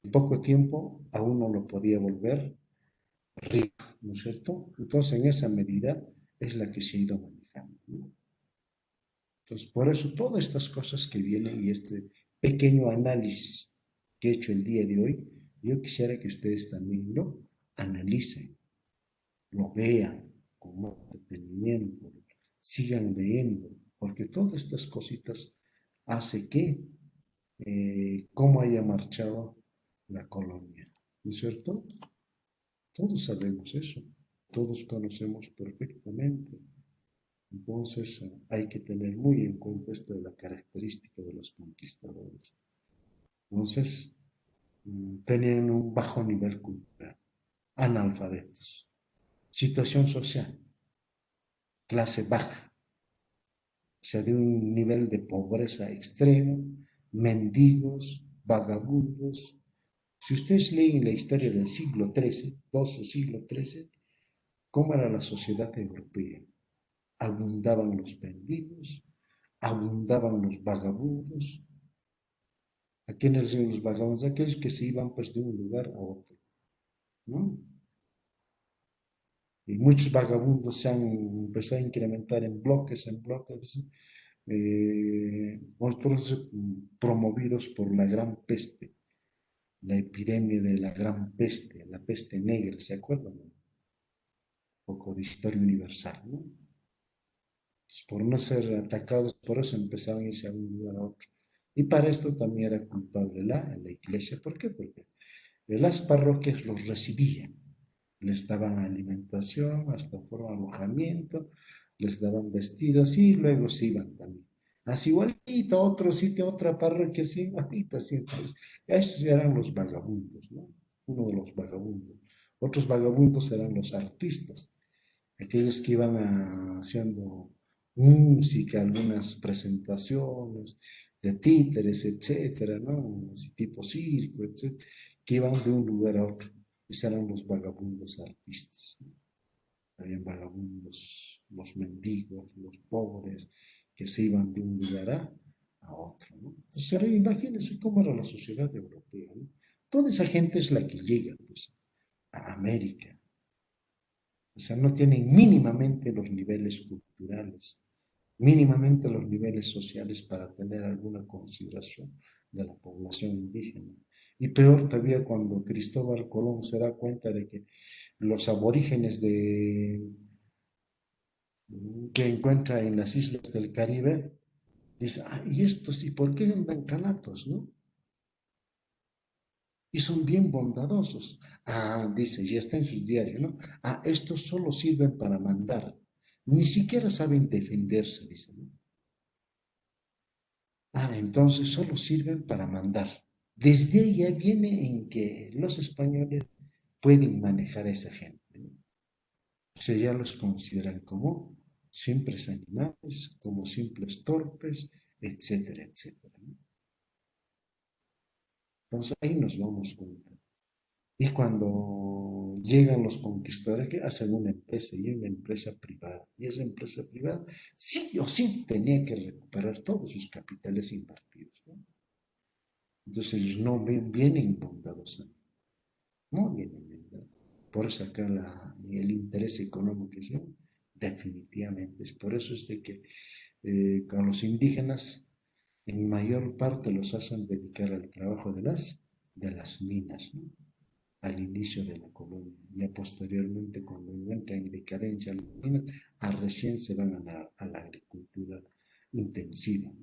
en poco tiempo a uno lo podía volver rico, ¿no es cierto? Entonces, en esa medida es la que se ha ido manejando, ¿no? Entonces, por eso todas estas cosas que vienen y este pequeño análisis que he hecho el día de hoy, yo quisiera que ustedes también lo analicen, lo vean con más detenimiento, sigan leyendo, porque todas estas cositas hace que cómo haya marchado la colonia, ¿no es cierto? Todos sabemos eso, todos conocemos perfectamente. Entonces hay que tener muy en cuenta esto de la característica de los conquistadores. Entonces, tenían un bajo nivel cultural, analfabetos, situación social, clase baja, o sea, de un nivel de pobreza extremo, mendigos, vagabundos, Si ustedes leen la historia del siglo XIII, XII, siglo XIII, ¿cómo era la sociedad europea? Abundaban los mendigos, abundaban los vagabundos. ¿A quiénes les llaman los vagabundos? Aquellos que se iban pues de un lugar a otro, ¿no? Y muchos vagabundos se han empezado a incrementar en bloques, otros promovidos por la gran peste, la epidemia de la gran peste, la peste negra, ¿se acuerdan? Un poco de historia universal, ¿no? Entonces, por no ser atacados, por eso empezaron a irse a un lugar a otro. Y para esto también era culpable la iglesia. ¿Por qué? Porque las parroquias los recibían, les daban alimentación, hasta por alojamiento, les daban vestidos y luego se iban también. Así igualito, a otro sitio, otra parroquia, así igualito, así. Entonces, esos eran los vagabundos, ¿no? Uno de los vagabundos. Otros vagabundos eran los artistas, aquellos que iban haciendo música, algunas presentaciones de títeres, etcétera, ¿no? Así tipo circo, etcétera, que iban de un lugar a otro. Esos eran los vagabundos artistas, ¿no? Habían vagabundos, los mendigos, los pobres, que se iban de un lugar a otro, ¿no? Entonces, ahora imagínense cómo era la sociedad europea, ¿no? Toda esa gente es la que llega, pues, a América. O sea, no tienen mínimamente los niveles culturales, mínimamente los niveles sociales para tener alguna consideración de la población indígena. Y peor todavía cuando Cristóbal Colón se da cuenta de que los aborígenes que encuentra en las islas del Caribe, dice, ah, ¿y estos? ¿Y por qué andan calatos, no? Y son bien bondadosos. Ah, dice, ya está en sus diarios, ¿no? Ah, estos solo sirven para mandar. Ni siquiera saben defenderse, dice, ¿no? Ah, entonces solo sirven para mandar. Desde ahí ya viene en que los españoles pueden manejar a esa gente, ¿no? O sea, ya los consideran como simples animales, como simples torpes, etcétera, etcétera, ¿no? Entonces ahí nos damos cuenta. Y cuando llegan los conquistadores, que hacen una empresa y una empresa privada. Y esa empresa privada sí o sí tenía que recuperar todos sus capitales invertidos, ¿no? Entonces ellos no vienen bondadosamente, no vienen bondadosos. Por eso acá el interés económico es definitivamente. Es por eso es de que con los indígenas en mayor parte los hacen dedicar al trabajo de las minas, ¿no? Al inicio de la colonia. Ya posteriormente, cuando encuentran en decadencia las minas, recién se van a la agricultura intensiva,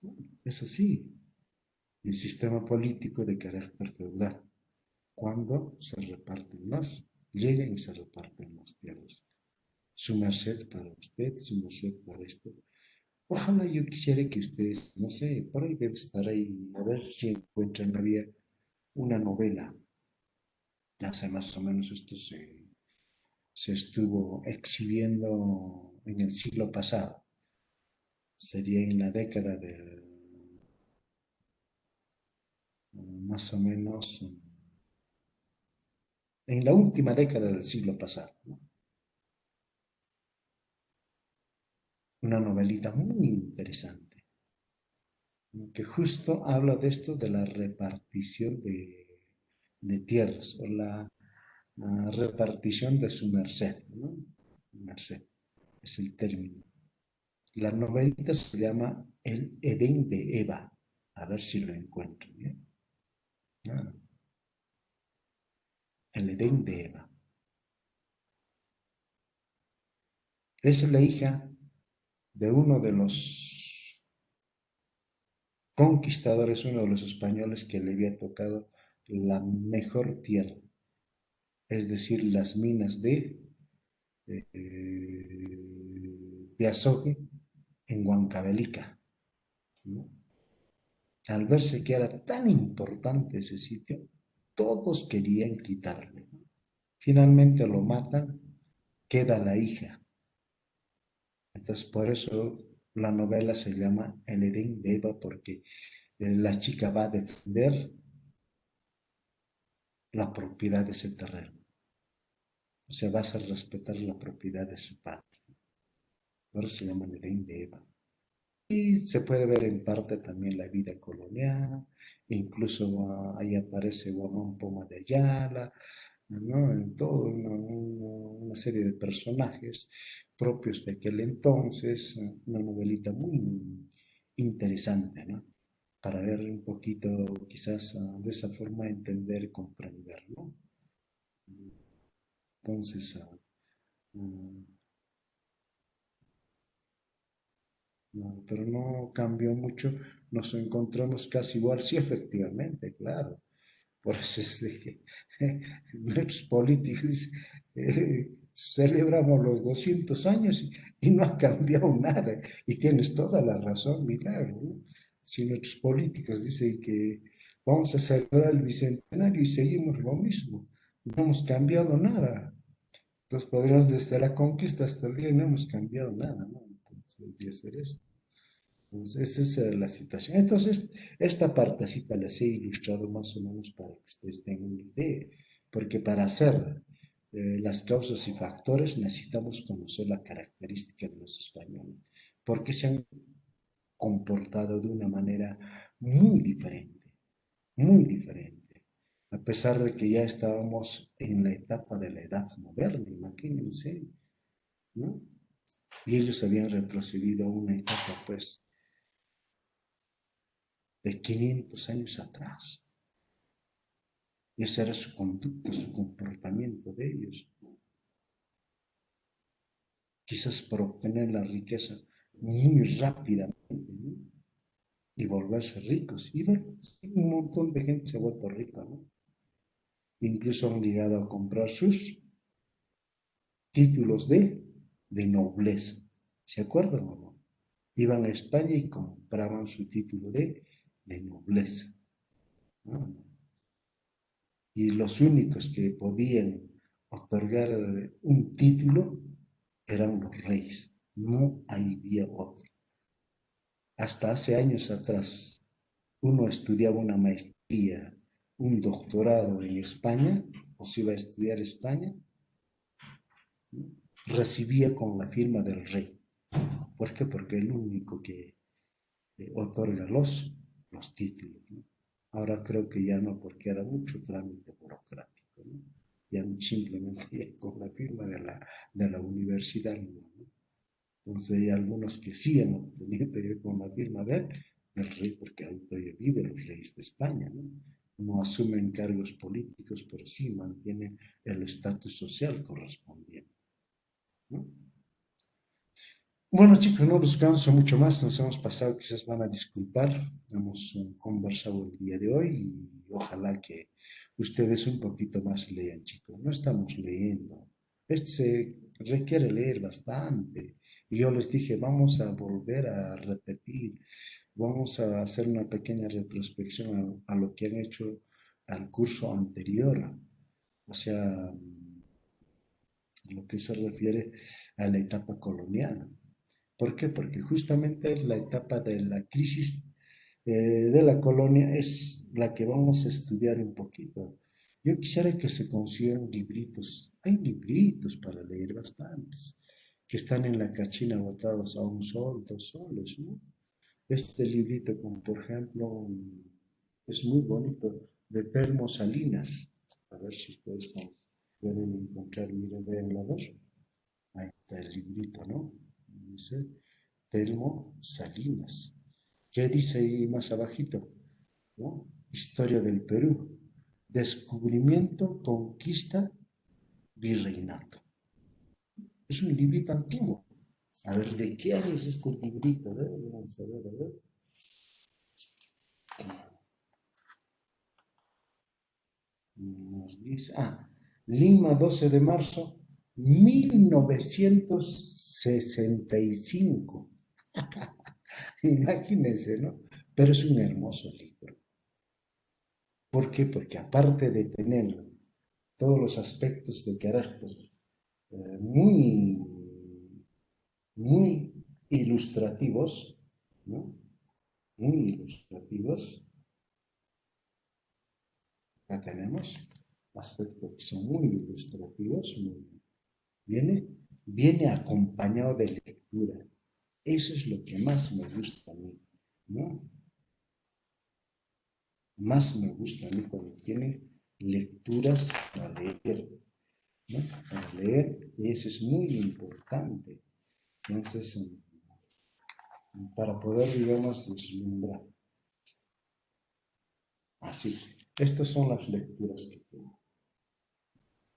¿no? Es así. El sistema político de carácter feudal. Cuando se reparten más, llegan y se reparten más tierras. Su merced para usted, su merced para esto. Ojalá yo quisiera que ustedes, no sé, por ahí debe estar ahí, a ver si encuentran, había una novela, hace más o menos esto se estuvo exhibiendo en el siglo pasado, sería en la década del, más o menos, en la última década del siglo pasado, ¿no? Una novelita muy interesante, ¿no? Que justo habla de esto, de la repartición de tierras o la repartición de su merced, ¿no? Merced es el término. La novelita se llama El Edén de Eva. A ver si lo encuentro, ¿bien? Ah, el Edén de Eva. Es la hija de uno de los conquistadores, uno de los españoles que le había tocado la mejor tierra, es decir, las minas de Azogue en Huancavelica, ¿no? Al verse que era tan importante ese sitio, todos querían quitarle, ¿no? Finalmente lo matan, queda la hija. Entonces, por eso la novela se llama El Edén de Eva, porque la chica va a defender la propiedad de ese terreno. O sea, vas a respetar la propiedad de su padre. Ahora se llama Edén de Eva. Y se puede ver en parte también la vida colonial, incluso ahí aparece Guamán Poma de Ayala, ¿no? En todo una serie de personajes propios de aquel entonces, una novelita muy interesante, ¿no? Para ver un poquito, quizás de esa forma entender y comprender, ¿no? Entonces, mm, no, pero no cambió mucho, nos encontramos casi igual, sí, efectivamente, claro. Por eso es de que nuestros políticos celebramos los 200 años y no ha cambiado nada. Y tienes toda la razón, Milagro, ¿no? Si nuestros políticos dicen que vamos a celebrar el bicentenario y seguimos lo mismo, no hemos cambiado nada. Entonces podríamos desde la conquista hasta el día no hemos cambiado nada, ¿no? Entonces, debería ser eso. Entonces, esa es la situación. Entonces, esta partecita les he ilustrado más o menos para que ustedes tengan una idea, porque para hacer las causas y factores necesitamos conocer la característica de los españoles, porque se han comportado de una manera muy diferente, muy diferente, a pesar de que ya estábamos en la etapa de la edad moderna, imagínense, ¿no? Y ellos habían retrocedido a una etapa, pues, de 500 años atrás. Y esa era su conducta, su comportamiento de ellos. Quizás por obtener la riqueza muy rápidamente, ¿no? Y volverse ricos. Y bueno, un montón de gente se ha vuelto rica, ¿no? Incluso han llegado a comprar sus títulos de nobleza. ¿Se acuerdan o no? Iban a España y compraban su título de nobleza, ¿no? Y los únicos que podían otorgar un título eran los reyes, no había otro. Hasta hace años atrás, uno estudiaba una maestría, un doctorado en España, o si iba a estudiar España, recibía con la firma del rey. ¿Por qué? Porque es el único que otorga los títulos, ¿no? Ahora creo que ya no, porque era mucho trámite burocrático, ¿no? Ya simplemente ya con la firma de la universidad, ¿no? Entonces hay algunos que sí han obtenido ya con la firma del rey, porque ahí todavía viven los reyes de España, ¿no? No asumen cargos políticos, pero sí mantienen el estatus social correspondiente, ¿no? Bueno, chicos, no los canso mucho más, nos hemos pasado, quizás van a disculpar, hemos conversado el día de hoy y ojalá que ustedes un poquito más lean, chicos. No estamos leyendo, este se requiere leer bastante. Y yo les dije, vamos a volver a repetir, vamos a hacer una pequeña retrospección a lo que han hecho al curso anterior, o sea, a lo que se refiere a la etapa colonial. ¿Por qué? Porque justamente la etapa de la crisis de la colonia es la que vamos a estudiar un poquito. Yo quisiera que se consigan libritos. Hay libritos para leer bastantes, que están en la cachina botados a 1 sol, 2 soles, ¿no? Este librito, como por ejemplo, es muy bonito, de Telmo Salinas. A ver si ustedes pueden encontrar, miren, vean a ver. Ahí está el librito, ¿no? Dice Telmo Salinas. ¿Qué dice ahí más abajito? ¿No? Historia del Perú. Descubrimiento, conquista, virreinato. Es un librito antiguo. A ver, ¿de qué año es este librito? A ver, vamos a ver, a ver. Nos dice, Lima, 12 de marzo, 1965. Imagínense, ¿no? Pero es un hermoso libro. ¿Por qué? Porque aparte de tener todos los aspectos de carácter muy, muy ilustrativos, ¿no? Muy ilustrativos, acá tenemos. aspectos que son muy ilustrativos, viene acompañado de lectura. Eso es lo que más me gusta a mí, ¿no? Más me gusta a mí cuando tiene lecturas para leer, ¿no? Para leer, y eso es muy importante. Entonces, para poder, digamos, deslumbrar. Así, estas son las lecturas que tengo.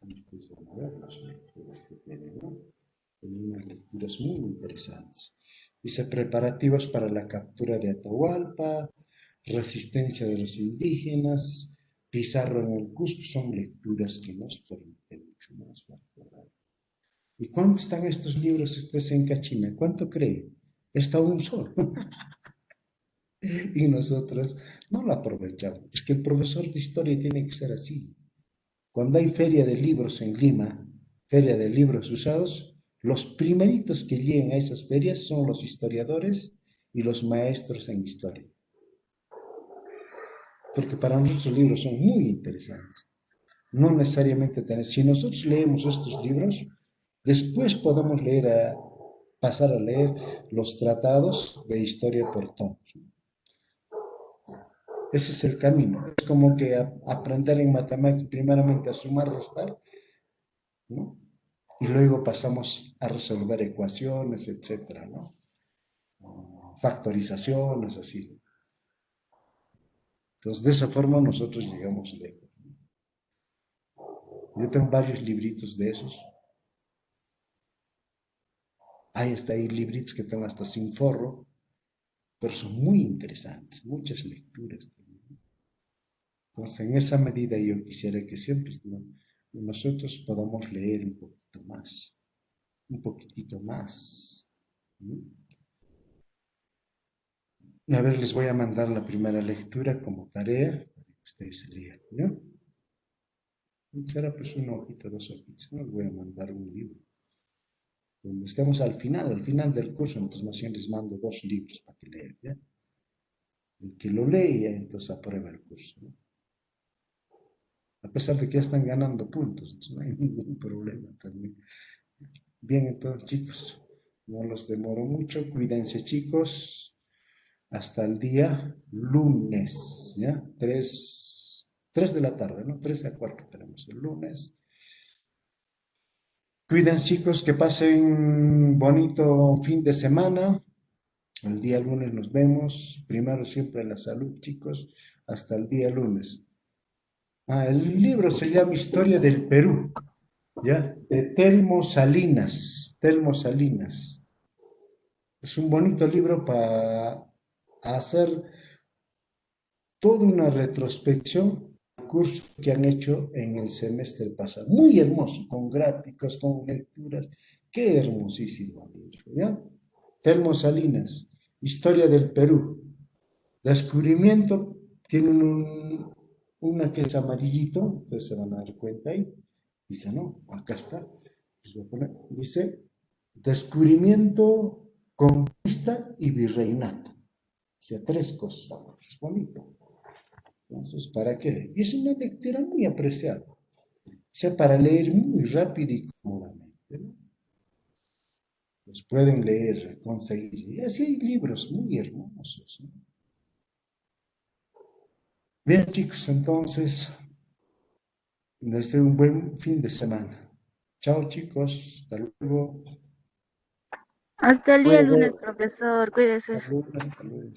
Ustedes van a ver las lecturas que tienen, ¿no? Tienen unas lecturas muy interesantes. Dice, preparativos para la captura de Atahualpa, resistencia de los indígenas, Pizarro en el Cusco, son lecturas que nos permiten mucho más recordar. ¿Y cuánto están estos libros ustedes en Cachina? ¿Cuánto creen? Está un solo. Y nosotros no lo aprovechamos. Es que el profesor de historia tiene que ser así. Cuando hay feria de libros en Lima, feria de libros usados, los primeritos que llegan a esas ferias son los historiadores y los maestros en historia. Porque para nosotros los libros son muy interesantes. No necesariamente tener, si nosotros leemos estos libros, después podemos pasar a leer los tratados de historia por tomos. Ese es el camino. Es como que aprender en matemáticas primeramente a sumar, restar, ¿no? Y luego pasamos a resolver ecuaciones, etcétera, ¿no? Factorizaciones, así. Entonces, de esa forma nosotros llegamos lejos. Yo tengo varios libritos de esos. Hay libritos que tengo hasta sin forro, pero son muy interesantes, muchas lecturas también. Entonces, en esa medida yo quisiera que siempre nosotros podamos leer un poquito más, un poquitito más. ¿No? A ver, les voy a mandar la primera lectura como tarea para que ustedes lean, ¿no? Será pues una hojita, dos hojitas, no les voy a mandar un libro. Cuando estemos al final del curso, entonces más bien les mando dos libros para que lean, ¿ya? El que lo lee, entonces aprueba el curso, ¿no? A pesar de que ya están ganando puntos, entonces no hay ningún problema también. Bien, entonces, chicos, no los demoro mucho, cuídense, chicos. Hasta el día lunes, ¿ya? 3 de la tarde, ¿no? 3 a 4 tenemos el lunes. Cuídense, chicos, que pasen bonito fin de semana. El día lunes nos vemos. Primero siempre la salud, chicos. Hasta el día lunes. El libro se llama Historia del Perú, ¿ya? De Telmo Salinas. Telmo Salinas. Es un bonito libro para hacer toda una retrospección del curso que han hecho en el semestre pasado. Muy hermoso, con gráficos, con lecturas. Qué hermosísimo libro, ¿ya? Telmo Salinas, Historia del Perú. Descubrimiento, tienen una que es amarillito, entonces se van a dar cuenta ahí. Dice, no, acá está. Dice, descubrimiento, conquista y virreinato. O sea, tres cosas. Es bonito. Entonces, ¿para qué? Y es una lectura muy apreciada. O sea, para leer muy rápido y cómodamente, ¿no? Los pueden leer, conseguir. Y así hay libros muy hermosos, ¿no? Bien, chicos, entonces, les deseo un buen fin de semana. Chao, chicos. Hasta luego. Hasta el día Cuídate. lunes, profesor, cuídese. Hasta luego. Hasta luego.